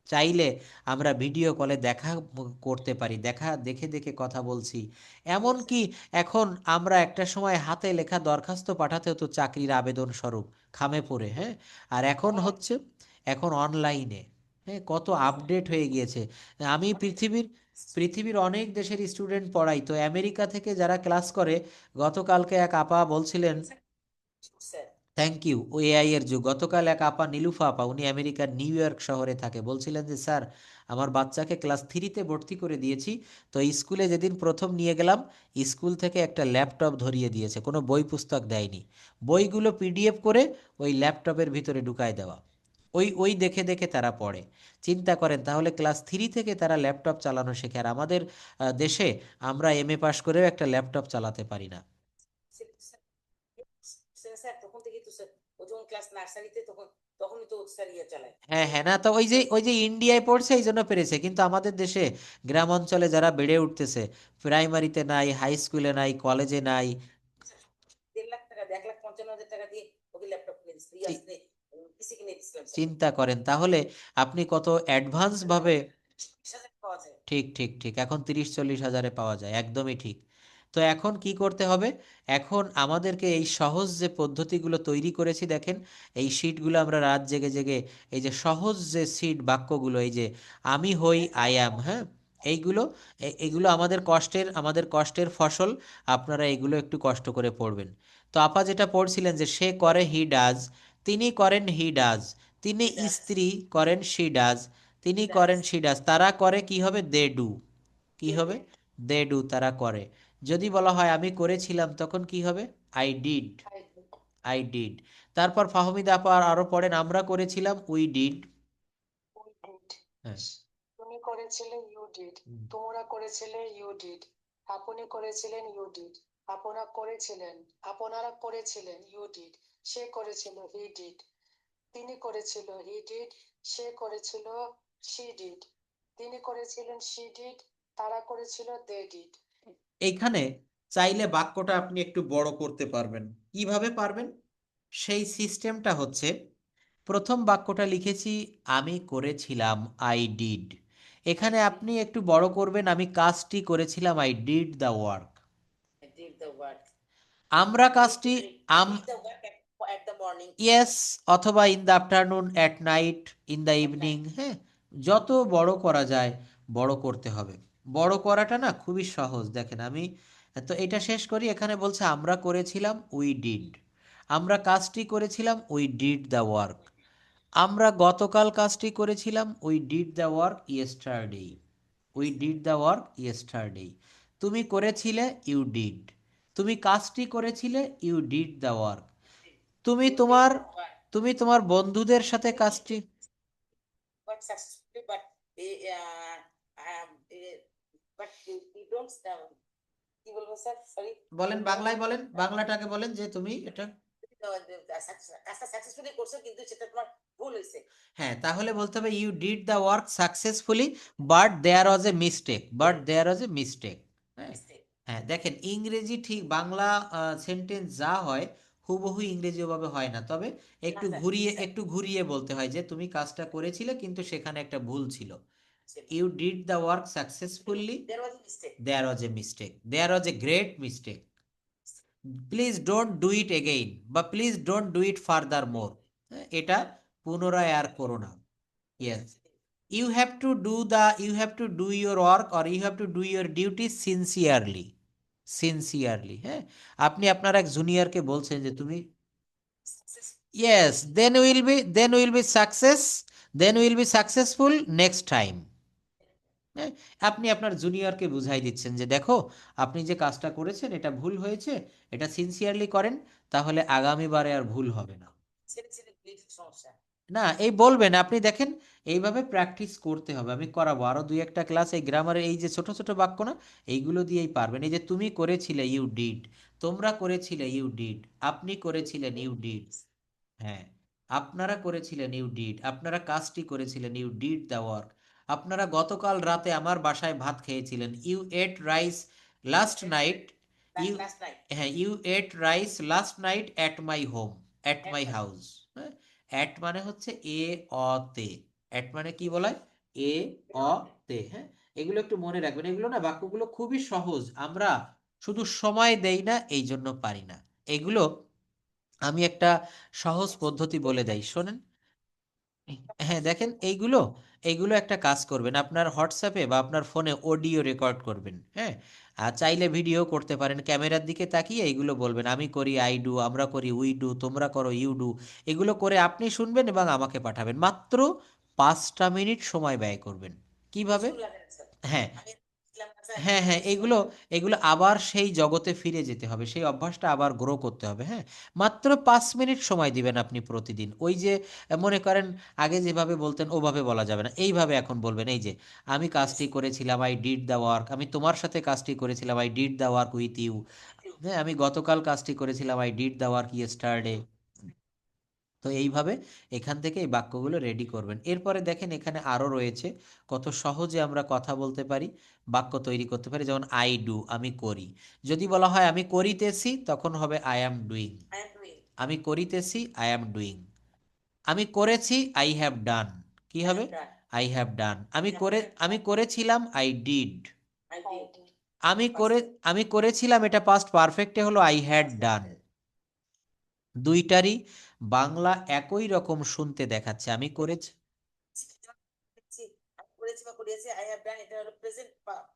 S1: চাইলে আমরা ভিডিও কলে দেখা করতে পারি, দেখে দেখে কথা বলছি। এমনকি এখন আমরা একটা সময় হাতে লেখা দরখাস্ত পাঠাতে হতো চাকরির আবেদন স্বরূপ, খামে পড়ে, হ্যাঁ। আর এখন অনলাইনে, হ্যাঁ, কত আপডেট হয়ে গিয়েছে। আমি পৃথিবীর অনেক দেশের স্টুডেন্ট পড়াই, তো আমেরিকা থেকে যারা ক্লাস করে, গতকালকে এক আপা বলছিলেন,
S3: স্যার
S1: থ্যাংক ইউ, ও এআই এর যুগ। গতকাল এক আপা, নীলুফা আপা, উনি আমেরিকার নিউ ইয়র্ক শহরে থাকে, বলছিলেন যে স্যার আমার বাচ্চাকে ক্লাস 3-তে ভর্তি করে দিয়েছি, তো স্কুলে যেদিন প্রথম নিয়ে গেলাম স্কুল থেকে একটা ল্যাপটপ ধরিয়ে দিয়েছে, কোনো বই পুস্তক দেয়নি, বইগুলো পিডিএফ করে ওই ল্যাপটপের ভিতরে ঢুকায় দেওয়া, ওই ওই দেখে দেখে তারা পড়ে। চিন্তা করেন তাহলে ক্লাস 3 থেকে তারা ল্যাপটপ চালানো শেখে, আর আমাদের দেশে আমরা এমএ পাশ করেও একটা ল্যাপটপ চালাতে পারি না।
S3: স্যার তখন থেকেই তো স্যার, ও যখন ক্লাস নার্সারিতে তখনই তো স্যার ইয়ে চালায়।
S1: হ্যাঁ হ্যাঁ, না তো ওই যে ইন্ডিয়ায় পড়ছে এই জন্য পেরেছে, কিন্তু আমাদের দেশে গ্রাম অঞ্চলে যারা বেড়ে উঠতেছে, প্রাইমারিতে নাই, হাই স্কুলে নাই, কলেজে নাই।
S3: 1.5 লাখ টাকা, 1,55,000 টাকা দিয়ে ওকে ল্যাপটপ কিনে দিচ্ছিল,
S1: চি-
S3: পিসি কিনে দিচ্ছিলাম স্যার।
S1: চিন্তা করেন তাহলে আপনি কত অ্যাডভান্স ভাবে।
S3: 20,000 পাওয়া যায়।
S1: ঠিক ঠিক ঠিক, এখন 30-40 হাজারে পাওয়া যায়, একদমই ঠিক। তো এখন কি করতে হবে? এখন আমাদেরকে এই সহজ যে পদ্ধতিগুলো তৈরি করেছি, দেখেন এই শিটগুলো আমরা রাত জেগে জেগে, এই যে সহজ যে শিট বাক্যগুলো, এই যে আমি হই, আই অ্যাম, হ্যাঁ, এইগুলো এগুলো আমাদের কষ্টের ফসল। আপনারা এগুলো একটু কষ্ট করে পড়বেন। তো আপা যেটা পড়ছিলেন যে সে করে হি ডাজ, তিনি করেন হি ডাজ, তিনি স্ত্রী করেন শি ডাজ, তিনি করেন শি ডাজ, তারা করে কি হবে, দে ডু, কি হবে, দে ডু, তারা করে। যদি বলা হয় আমি করেছিলাম, তখন কি হবে, আই ডিড, আই ডিড। তারপর ফাহমিদা আপা আরো পড়েন, আমরা করেছিলাম, উই ডিড।
S2: We did.
S1: হ্যাঁ,
S2: তুমি করেছিলে, ইউ ডিড।
S1: হুম,
S2: তোমরা করেছিলে, ইউ ডিড। আপনি করেছিলেন, ইউ ডিড। আপনারা করেছিলেন, ইউ ডিড। সে করেছিল, হি ডিড। তিনি করেছিল, হি ডিড। সে করেছিল, শি ডিড। তিনি করেছিলেন, শি ডিড। তারা করেছিল, দে ডিড।
S1: এইখানে চাইলে বাক্যটা আপনি একটু বড় করতে পারবেন। কিভাবে পারবেন? সেই সিস্টেমটা হচ্ছে, প্রথম বাক্যটা লিখেছি আমি করেছিলাম, আই ডিড। এখানে আপনি একটু বড় করবেন, আমি কাজটি করেছিলাম, I did the work.
S3: I did the work.
S1: আমরা কাজটি,
S3: I
S1: am
S3: did the work at the morning.
S1: Yes, অথবা in the afternoon, at night, in the evening, হ্যাঁ, যত বড় করা যায় বড় করতে হবে। বড় করাটা না খুবই সহজ, দেখেন আমি, তো এটা শেষ করি। এখানে বলছে আমরা করেছিলাম, উই ডিড, আমরা কাজটি করেছিলাম, উই ডিড দ্য ওয়ার্ক, আমরা গতকাল কাজটি করেছিলাম, we did the work yesterday, we did the work yesterday. তুমি করেছিলে, ইউ ডিড, তুমি কাজটি করেছিলে, ইউ ডিড দ্য ওয়ার্ক। তুমি
S3: You did
S1: তোমার
S3: the work.
S1: তুমি তোমার বন্ধুদের সাথে কাজটি,
S3: But successfully, but but you don't কি বলবো স্যার, সরি,
S1: বলেন বাংলায়, বলেন বাংলাটাকে, বলেন যে তুমি এটা,
S3: কাজটা সাকসেসফুলি করছো কিন্তু সেটা তোমার ভুল হয়েছে।
S1: হ্যাঁ, তাহলে বলতে হবে you did the work successfully, but there was a mistake, হ্যাঁ,
S3: Mistake.
S1: হ্যাঁ দেখেন, ইংরেজি ঠিক বাংলা সেন্টেন্স যা হয় হুবহু ইংরেজি ওভাবে হয় না, তবে একটু
S3: স্যার,
S1: ঘুরিয়ে
S3: স্যার,
S1: একটু ঘুরিয়ে বলতে হয় যে তুমি কাজটা করেছিলে কিন্তু সেখানে একটা ভুল ছিল।
S3: ছিল।
S1: You did the work successfully,
S3: There was a mistake.
S1: There was a mistake, there was a great mistake, please don't do it again বা please don't do it further more, এটা পুনরায় আর করো না। Yes, you have to do your work or you have to do your duty sincerely, sincerely. হ্যাঁ, আপনি আপনার এক জুনিয়রকে বলছেন যে তুমি,
S3: Success.
S1: Yes, then will be successful next time. হ্যাঁ, আপনি আপনার জুনিয়রকে বুঝাই দিচ্ছেন যে দেখো, আপনি যে কাজটা করেছেন এটা ভুল হয়েছে, এটা সিনসিয়ারলি করেন, তাহলে আগামীবারে আর ভুল হবে না।
S3: ছেলে ছেলে লিটিল সমস্যা।
S1: না, এই বলবেন আপনি, দেখেন এইভাবে প্র্যাকটিস করতে হবে, আমি করাবো আরো দুই একটা ক্লাস এই গ্রামারের, এই যে ছোট ছোট বাক্য না, এইগুলো দিয়েই পারবেন। এই যে তুমি করেছিলে ইউ ডিড, তোমরা করেছিলে ইউ ডিড, আপনি করেছিলেন ইউ ডিড, হ্যাঁ, আপনারা করেছিলেন ইউ ডিড, আপনারা কাজটি করেছিলেন ইউ ডিড দ্য ওয়ার্ক, আপনারা গতকাল রাতে আমার বাসায় ভাত খেয়েছিলেন you ate rice last night, you,
S3: last night.
S1: হ্যাঁ, you ate rice last night at my home, at my house. হ্যাঁ, অ্যাট মানে হচ্ছে এ অ তে, অ্যাট মানে কি বলায়, এ অ তে। হ্যাঁ, এগুলো একটু মনে রাখবেন, এগুলো না বাক্যগুলো খুবই সহজ, আমরা শুধু সময় দেই না এই জন্য পারি না। এগুলো আমি একটা সহজ পদ্ধতি বলে দেই, শোনেন। হ্যাঁ দেখেন, এইগুলো এইগুলো একটা কাজ করবেন, আপনার হোয়াটসঅ্যাপে বা আপনার ফোনে অডিও রেকর্ড করবেন। হ্যাঁ, আর চাইলে ভিডিও করতে পারেন, ক্যামেরার দিকে তাকিয়ে এইগুলো বলবেন, আমি করি আই ডু, আমরা করি উই ডু, তোমরা করো ইউ ডু। এগুলো করে আপনি শুনবেন এবং আমাকে পাঠাবেন, মাত্র 5টা মিনিট সময় ব্যয় করবেন। কিভাবে?
S3: প্রচুর লাগে না স্যার।
S1: হ্যাঁ,
S3: আমি দেখলাম না স্যার,
S1: হ্যাঁ, হ্যাঁ,
S3: বেশি
S1: এগুলো এগুলো আবার সেই জগতে ফিরে যেতে হবে, সেই অভ্যাসটা আবার গ্রো করতে হবে। হ্যাঁ, মাত্র 5 মিনিট সময় দিবেন আপনি প্রতিদিন। ওই যে মনে করেন আগে যেভাবে বলতেন ওভাবে বলা যাবে না, এইভাবে এখন বলবেন, এই যে আমি কাজটি করেছিলাম আই ডিড দ্য ওয়ার্ক, আমি তোমার সাথে কাজটি করেছিলাম I did the work with you, হ্যাঁ, আমি গতকাল কাজটি করেছিলাম I did the work yesterday. তো এইভাবে এখান থেকে এই বাক্যগুলো রেডি করবেন। এরপরে দেখেন এখানে আরো রয়েছে কত সহজে আমরা কথা বলতে পারি, বাক্য তৈরি করতে পারি। যেমন আই ডু, আমি করি, যদি বলা হয় আমি করিতেছি তখন হবে I am doing,
S3: I am doing,
S1: আমি করিতেছি আই অ্যাম ডুইং। আমি করেছি আই হ্যাভ ডান, কি
S3: আই
S1: হবে,
S3: have done,
S1: I have done.
S3: I have
S1: আমি করেছিলাম I did,
S3: I
S2: I
S3: did.
S2: did.
S1: আমি করে আমি করেছিলাম এটা পাস্ট পারফেক্টে হলো আই হ্যাড ডান। দুইটারই বাংলা একই রকম শুনতে দেখাচ্ছে, আমি করেছি,
S3: আমি করেছি বা করিয়েছি, আই হ্যাভ ডান, এটা হলো প্রেজেন্ট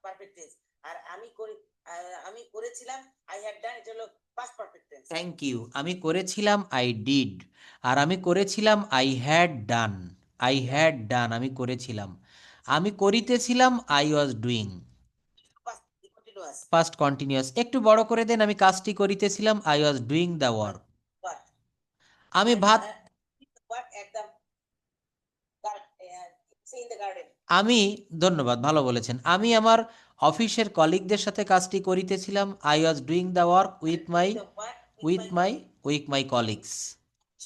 S3: পারফেক্ট টেন্স। আর আমি করি, আমি করেছিলাম, আই হ্যাভ ডান, এটা হলো past perfect tense.
S1: Thank you, আমি করেছিলাম আই ডিড, আর আমি করেছিলাম I had done, I had done, আমি করেছিলাম। আমি করিতেছিলাম I was doing,
S3: past continuous.
S1: Past continuous. একটু বড় করে দেন, আমি কাজটি করিতেছিলাম I was doing the work.
S3: What?
S1: আমি ভাত,
S3: What at the say in the garden.
S1: আমি, ধন্যবাদ, ভালো বলেছেন, আমি আমার অফিসের কলিগদের সাথে কাজটি করিতেছিলাম I was doing the work with my,
S3: The what
S1: with my, with my colleagues,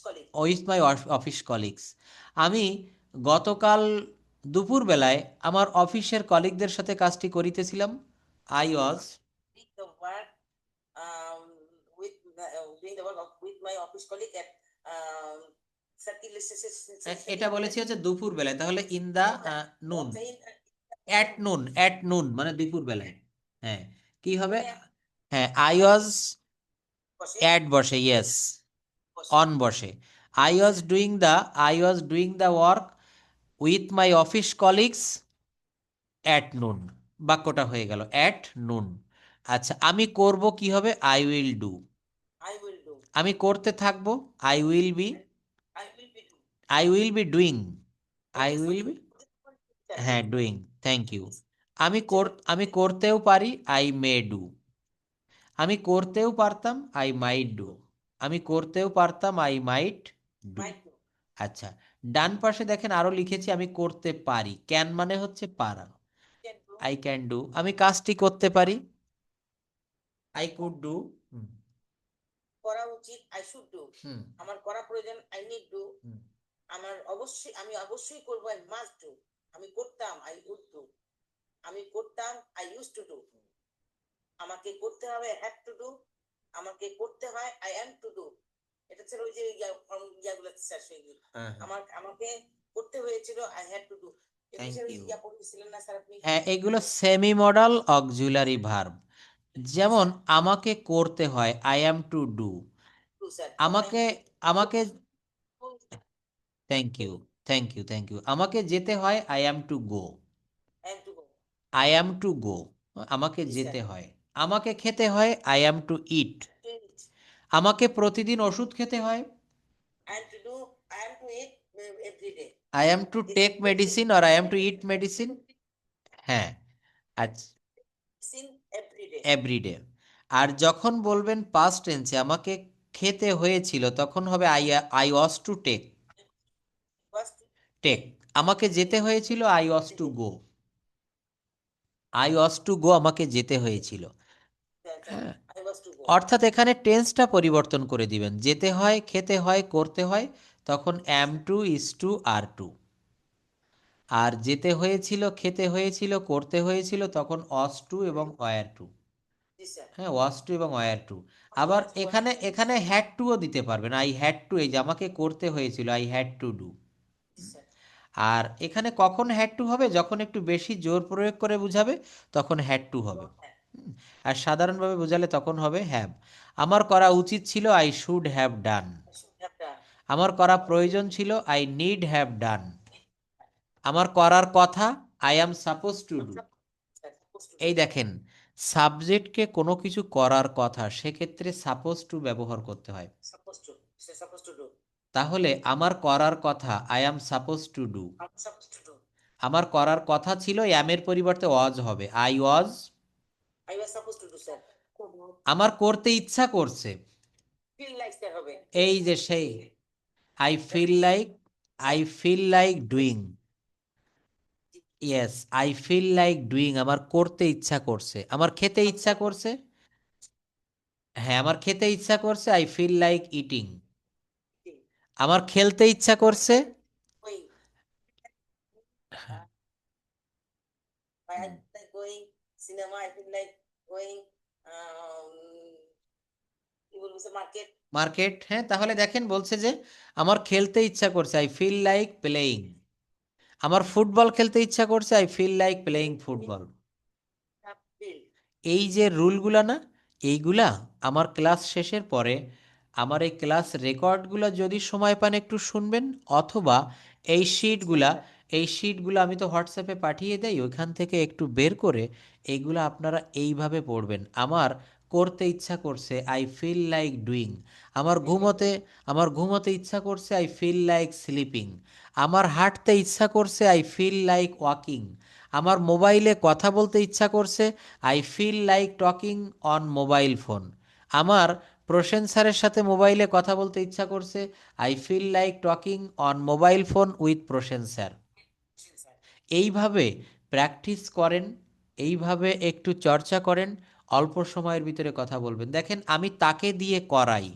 S3: colleague.
S1: With my office colleagues. আমি গতকাল দুপুরবেলায় আমার অফিসের কলিগদের সাথে কাজটি করিতেছিলাম I was,
S3: Doing the work with doing the work with my office colleague at
S1: এটা বলেছি হচ্ছে দুপুরবেলায়, তাহলে ইন দা নুন, অ্যাট নুন মানে দুপুরবেলায়। হ্যাঁ, কি হবে, হ্যাঁ, আই ওয়াজ, অ্যাট বসে, ইয়েস, অন বসে, I was doing the work with my office colleagues at noon, বাক্যটা হয়ে গেল অ্যাট নুন। আচ্ছা, আমি করব কি হবে, I will do,
S3: I will do.
S1: আমি করতে থাকবো, I will be,
S3: I will be do.
S1: I will be doing, I will be,
S3: Yeah,
S1: হ্যাঁ,
S3: doing.
S1: Doing, thank you. আমি করতেও পারি, আই মে ডু, আমি করতেও পারতাম, আই মাইট ডু, আমি করতেও পারতাম, I might do.
S3: Might do.
S1: আচ্ছা, ডান পাশে দেখেন আরো লিখেছি আমি করতে পারি, ক্যান মানে হচ্ছে পারা,
S3: Can do.
S1: I can do, আমি কাজটি করতে পারি, আই কুড ডু।
S3: করা উচিত, I should do.
S1: হুম,
S3: আমার করা প্রয়োজন, I need do.
S1: হুম,
S3: আমি অবশ্যই করব, I must do. আমি করতাম, I would do. আমি করতাম, I used to do. আমাকে করতে হবে, হ্যাভ টু ডু, আমাকে করতে হয়, আই অ্যাম টু ডু। এটা ছিল ওই যে ইয়াগুলো স্যার সেগুলো।
S1: হ্যাঁ হ্যাঁ
S3: আমাকে করতে হয়েছিল, আই হ্যাড টু ডু। এগুলো
S1: থ্যাংক
S3: স্যার ওই
S1: ইউ।
S3: ইয়া পড়েছিলেন না স্যার আপনি?
S1: হ্যাঁ, এগুলো সেমি মডাল অক্সিলারি ভার্ব। যেমন আমাকে করতে হয়, I am to do.
S3: To sir.
S1: আমাকে আমাকে thank you, thank you, thank you. আমাকে যেতে হয়, I am to go.
S3: I to go.
S1: I am to go, আমাকে
S3: জি স্যার।
S1: যেতে হয়। আমাকে খেতে হয়, আই অ্যাম টু ইট। আমাকে প্রতিদিন ওষুধ খেতে হয়,
S3: I am to do, I am to eat every day.
S1: I am to take medicine or I am to eat medicine. হ্যাঁ, আচ্ছা,
S3: সিন এভরি ডে।
S1: এভরিডে। আর যখন বলবেন পাস্ট টেন্সে আমাকে খেতে হয়েছিল, তখন হবে I I was to take.
S3: First
S1: take. আমাকে যেতে হয়েছিল, I was to go. I was to go, আমাকে যেতে হয়েছিল। হ্যাঁ,
S3: আই ওয়াজ টু গো।
S1: অর্থাৎ এখানে টেন্সটা পরিবর্তন করে দিবেন। যেতে হয়, খেতে হয়, করতে হয়, তখন am to, is to, are to. আর যেতে হয়েছিল, খেতে হয়েছিল, করতে হয়েছিল, তখন অস টু এবং ওয়্যার টু।
S3: জি স্যার।
S1: হ্যাঁ, ওয়াজ টু এবং ওয়্যার টু। আবার এখানে এখানে হ্যাড টুও দিতে পারবেন। আই হ্যাড টু, এই যে আমাকে করতে হয়েছিল, আই হ্যাড টু ডু।
S3: জি স্যার।
S1: আর এখানে কখন হ্যাড টু হবে? যখন একটু বেশি জোর প্রয়োগ করে বুঝাবে, তখন হ্যাড টু হবে। হুম। আর সাধারণভাবে বোঝালে তখন হবে হ্যাভ। আমার করা উচিত ছিল, আই শুড হ্যাভ ডান। আমার করা প্রয়োজন ছিল, আই নিড হ্যাভ ডান। আমার করার কথা, I am suppose to do. এই দেখেন, সাবজেক্টকে কোনো কিছু করার কথা, সেক্ষেত্রে সাপোজ টু ব্যবহার করতে হয়।
S3: Suppose two, say suppose to do.
S1: তাহলে আমার করার কথা, I am suppose two do.
S3: I suppose to do.
S1: আমার করার কথা ছিল, অ্যামের পরিবর্তে ওয়াজ হবে, I was.
S3: I was suppose to do sir.
S1: আমার করতে ইচ্ছা করছে,
S3: ফিল লাইক স্যার হবে।
S1: এই যে সেই, I feel like, I feel like doing. Yes, I feel like doing, আমার করতে ইচ্ছা করছে। আমার খেতে ইচ্ছা করছে, হ্যাঁ, আমার খেতে ইচ্ছা করছে, আই ফিল লাইক ইটিং। আমার খেলতে ইচ্ছা করছে,
S3: ওই I like going cinema, I feel like going কি বলবো স্যার, মার্কেট।
S1: মার্কেট। হ্যাঁ, তাহলে দেখেন বলছে যে আমার খেলতে ইচ্ছা করছে, আই ফিল লাইক প্লেয়িং। আমার ফুটবল খেলতে ইচ্ছা করছে, I feel like playing football.
S3: Feel.
S1: এই যে রুলগুলা না, এইগুলা আমার ক্লাস শেষের পরে, আমার এই ক্লাস রেকর্ডগুলো যদি সময় পান একটু শুনবেন, অথবা এই শিটগুলা, এই শিটগুলো আমি তো হোয়াটসঅ্যাপে পাঠিয়ে দেই, ওইখান থেকে একটু বের করে এইগুলো আপনারা এইভাবে পড়বেন। আমার করতে ইচ্ছা করছে, আই ফিল লাইক ডুইং। আমার ঘুমোতে, আমার ঘুমোতে ইচ্ছা করছে, আই ফিল লাইক স্লিপিং। আমার হাঁটতে ইচ্ছা করছে, আই ফিল লাইক ওয়াকিং। আমার মোবাইলে কথা বলতে ইচ্ছা করছে, I feel like talking on mobile phone. আমার প্রসেন স্যারের সাথে মোবাইলে কথা বলতে ইচ্ছা করছে, I feel like talking on mobile phone with Prosen sir. এইভাবে প্র্যাকটিস করেন, এইভাবে একটু চর্চা করেন, অল্প সময়ের ভিতরে কথা বলবেন। দেখেন, আমি তাকে দিয়ে করাই।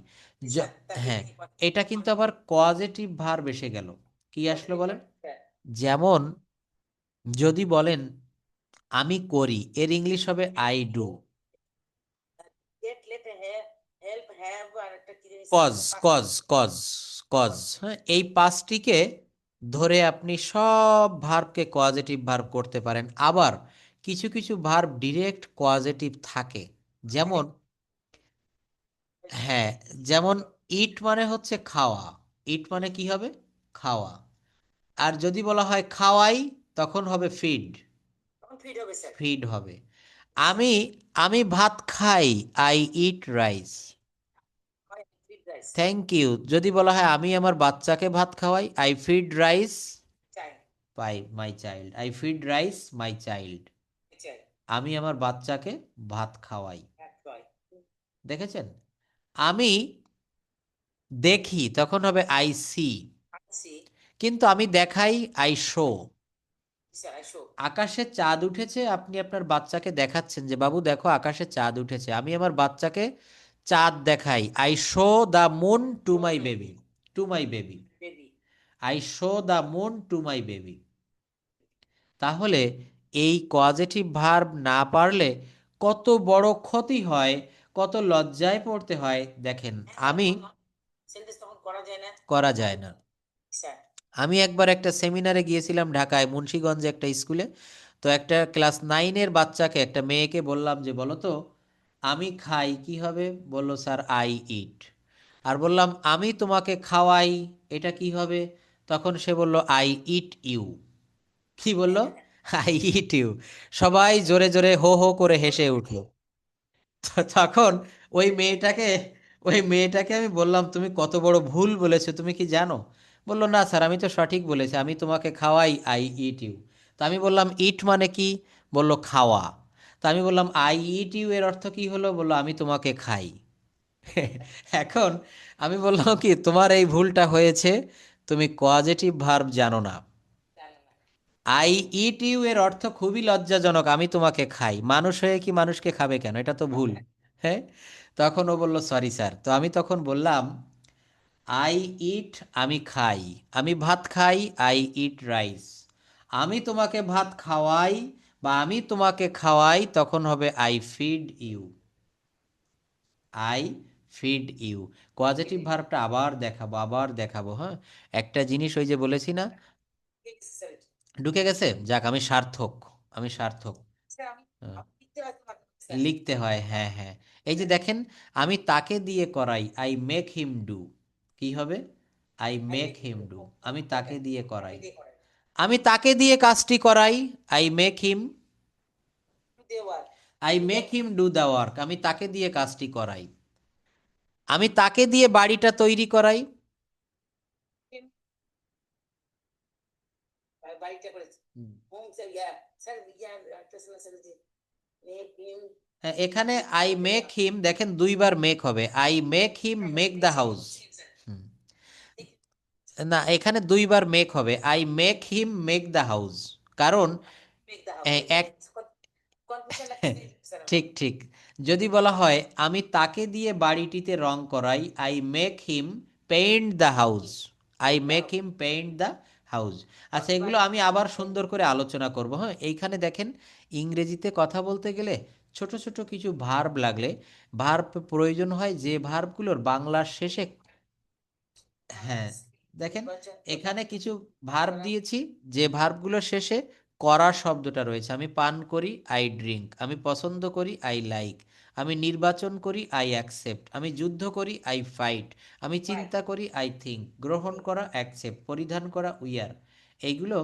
S1: হ্যাঁ, এটা কিন্তু আবার কজেটিভ ভার্ব এসে গেল। কি আসলো বলেন? যেমন যদি বলেন আমি করি, এর ইংলিশ হবে I do.
S3: Get let help have আর একটা কি জানি
S1: কজ, কজ, কজ, কজ। হ্যাঁ, এই পাঁচটিকে ধরে আপনি সব ভার্বকে কজেটিভ ভার্ব করতে পারেন। আবার কিছু কিছু ভার্ব ডিরেক্ট কজেটিভ থাকে। যেমন, হ্যাঁ, যেমন ইট মানে হচ্ছে খাওয়া। ইট মানে কি হবে? খাওয়া। আর যদি বলা হয় খাওয়াই, তখন হবে ফিড।
S3: তখন ফিড হবে স্যার।
S1: ফিড হবে। আমি আমি ভাত খাই, I eat rice.
S3: Feed rice.
S1: Thank you. যদি বলা হয় আমি আমার বাচ্চাকে ভাত খাওয়াই, আই ফিড রাইস
S3: চাই।
S1: My child. I feed rice my child.
S3: চাই।
S1: আমি আমার বাচ্চাকে ভাত খাওয়াই।
S3: চাই।
S1: দেখেছেন? আমি দেখি, তখন হবে আই সি।
S3: সি।
S1: কিন্তু আমি দেখাই, I show.
S3: Sir I show.
S1: আকাশে চাঁদ উঠেছে, আপনি আপনার বাচ্চাকে দেখাচ্ছেন যে বাবু দেখো আকাশে চাঁদ উঠেছে। আমি আমার বাচ্চাকে চাঁদ দেখাই, I show the moon to my baby. To my baby.
S3: Baby.
S1: I show the moon to my baby. তাহলে এই কজেটিভ ভার্ব না পারলে কত বড় ক্ষতি হয়, কত লজ্জায় পড়তে হয় দেখেন। আমি
S3: সেন্টেন্স তখন করা যায় না।
S1: করা যায় না।
S3: স্যার
S1: আমি একবার একটা সেমিনারে গিয়েছিলাম ঢাকায়, মুন্সিগঞ্জে একটা স্কুলে। তো একটা ক্লাস 9-এর বাচ্চাকে, একটা মেয়েকে বললাম যে বলো তো আমি খাই কি হবে? বলল স্যার আই ইট। আর বললাম আমি তোমাকে খাওয়াই, এটা কি হবে? তখন সে বলল আই ইট ইউ। কি বলল? I eat you. সবাই জোরে জোরে হো হো করে হেসে উঠলো। তো তখন ওই মেয়েটাকে ওই মেয়েটাকে আমি বললাম তুমি কত বড় ভুল বলেছো, তুমি কি জানো? বললো না স্যার আমি তো সঠিক বলেছি, আমি তোমাকে খাওয়াই, আই ইট ইউ। তো আমি বললাম ইট মানে কি? বললো খাওয়া। তো আমি বললাম আই ইট ইউ এর অর্থ কি হলো? বললো আমি তোমাকে খাই। এখন আমি বললাম কি তোমার এই ভুলটা হয়েছে, তুমি কজেটিভ ভার্ব জানো না।
S3: জানো না।
S1: আই ইট ইউ এর অর্থ খুবই লজ্জাজনক, আমি তোমাকে খাই। মানুষ হয়ে কি মানুষকে খাবে কেন? এটা তো ভুল। হ্যাঁ। তখন ও বলল সরি স্যার। তো আমি তখন বললাম আই ইট আমি খাই, আমি ভাত খাই, আই ইট রাইস। আমি তোমাকে ভাত খাওয়াই বা আমি তোমাকে খাওয়াই, তখন হবে I feed you. I feed you. Positive ভার্বটা আবার দেখাবো, হ্যাঁ। একটা জিনিস ওই যে বলেছি না,
S3: ঠিক আছে, স্যার।
S1: ঢুকে গেছে। যাক আমি সার্থক, আমি সার্থক।
S3: স্যার আমি
S1: হ্যাঁ।
S3: লিখতে হয় তো মাঝে মাঝে, স্যার।
S1: লিখতে হয়, হ্যাঁ হ্যাঁ। এই যে দেখেন, আমি তাকে দিয়ে করাই, আই মেক হিম ডু। কি হবে? I make him do. আমি তাকে দিয়ে করাই।
S3: দিয়ে করেন।
S1: আমি তাকে দিয়ে কাজটি করাই, আই মেক হিম
S3: দেওয়ার।
S1: I make him do the work. আমি তাকে দিয়ে কাজটি করাই। আমি তাকে দিয়ে বাড়িটা তৈরি করাই।
S3: বাড়িটা করেছে।
S1: হুম।
S3: হোম স্যার, ইয়া স্যার, ইয়া একটা ছিল স্যার যে মেক হিম।
S1: হ্যাঁ, এখানে আই মেক হিম দেখেন দুইবার মেক হবে, I make him make the house. না, এখানে দুইবার মেক হবে, I make him make the house. কারণ
S3: মেক দা হাউস।
S1: এক
S3: কনফিউশন লাগছে স্যার আমার।
S1: ঠিক ঠিক। যদি বলা হয় আমি তাকে দিয়ে বাড়িটিতে রং করাই, I make him paint the house. I make him paint the house. আচ্ছা, এগুলো আমি আবার সুন্দর করে আলোচনা করব। হ্যাঁ, এইখানে দেখেন ইংরেজিতে কথা বলতে গেলে ছোট ছোট কিছু ভার্ব লাগলে, ভার্ব প্রয়োজন হয় যে ভার্বগুলোর বাংলার শেষে, হ্যাঁ দেখেন এখানে কিছু ভার্ব দিয়েছি যে ভার্বগুলোর শেষে করা শব্দটা রয়েছে। আমি পান করি, আই ড্রিঙ্ক। আমি পছন্দ করি, আই লাইক। আমি নির্বাচন করি, আই অ্যাকসেপ্ট। আমি যুদ্ধ করি, আই ফাইট। আমি চিন্তা করি, আই থিঙ্ক। গ্রহণ করা, অ্যাকসেপ্ট। পরিধান করা, উইয়ার। এইগুলো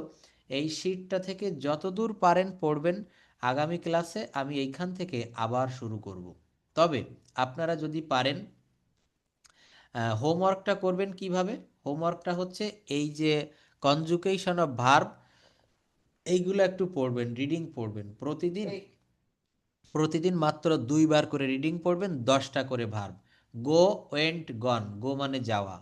S1: এই শীটটা থেকে যতদূর পারেন পড়বেন। আগামী ক্লাসে আমি এইখান থেকে আবার শুরু করব। তবে আপনারা যদি পারেন হোমওয়ার্কটা করবেন কিভাবে? হোমওয়ার্কটা হচ্ছে এই যে কনজুগেশন অফ ভার্ব, এইগুলো একটু পড়বেন, রিডিং পড়বেন প্রতিদিন। প্রতিদিন মাত্র 2 বার করে রিডিং পড়বেন, 10টা করে ভার্ব। গো, ওয়েন্ট, গন। গো মানে যাওয়া।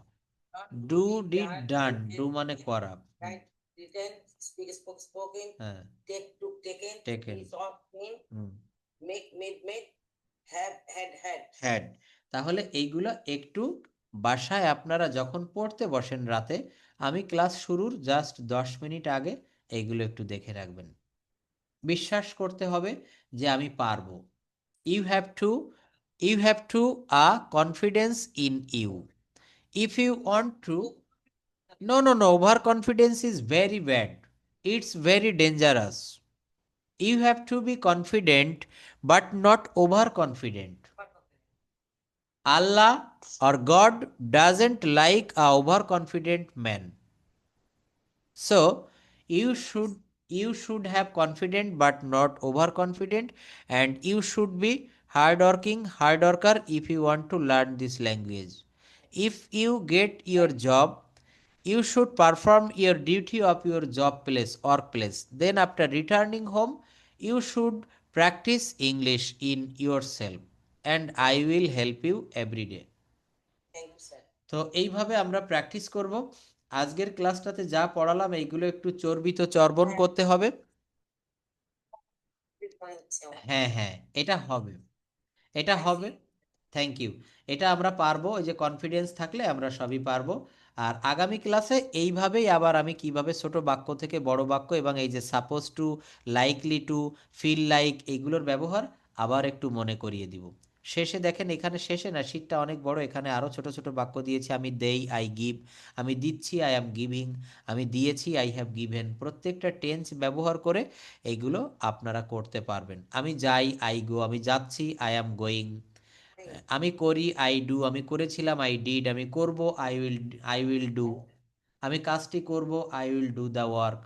S1: Do, did, done. ডু মানে করা।
S3: রাইট, রিটেন, স্পিক, স্পোকেন,
S1: হ্যাঁ,
S3: take, took, taken,
S1: taken.
S3: Soft, mean, make, made, have, had.
S1: Had. তাহলে এইগুলো একটু বাসায় আপনারা যখন পড়তে বসেন রাতে, আমি ক্লাস শুরুর জাস্ট 10 মিনিট আগে এইগুলো একটু দেখে রাখবেন। বিশ্বাস করতে হবে যে আমি পারবো। You have to you have to confidence in you. If you want to, no no no, over confidence is very bad, it's very dangerous. You have to be confident but not over confident. Allah or God doesn't like a overconfident man. So you should have confident but not overconfident, and you should be hard worker if you want to learn this language. If you get your job, you should perform your duty of your job place, workplace. Then after returning home, you should practice English in yourself, and I will help you every day.
S3: Thank you sir.
S1: তো এইভাবে আমরা প্র্যাকটিস করব। আজকের ক্লাসটাতে যা পড়ালাম এইগুলো একটু চর্বিত চর্বণ করতে হবে। হ্যাঁ হ্যাঁ, এটা হবে, এটা হবে। Thank you. এটা আমরা পারবো, ওই যে কনফিডেন্স থাকলে আমরা সবই পারবো। আর আগামী ক্লাসে এইভাবেই আবার আমি কিভাবে ছোট বাক্য থেকে বড় বাক্য এবং এই যে suppose to, likely to, feel like, এইগুলোর ব্যবহার আবার একটু মনে করিয়ে দিব। শেষে দেখেন, এখানে শেষে না, শীটটা অনেক বড়, এখানে আরো ছোট ছোট বাক্য দিয়েছি। আমি দেই, আই গিভ, আমি দিচ্ছি, আই অ্যাম গিভিং, আমি দিয়েছি, আই হ্যাভ গিভেন। প্রত্যেকটা টেন্স ব্যবহার করে এইগুলো আপনারা করতে পারবেন। আমি যাই, আই গো, আমি যাচ্ছি, আই অ্যাম গোয়িং, আমি করি, আই ডু, আমি করেছিলাম, আই ডিড, আমি করব, আই উইল ডু, আমি কাজটি করব, I will do the work.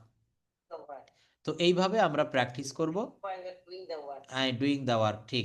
S3: The word.
S1: তো এইভাবে আমরা প্র্যাকটিস করব।
S3: While we're doing the work.
S1: Doing the work, ঠিক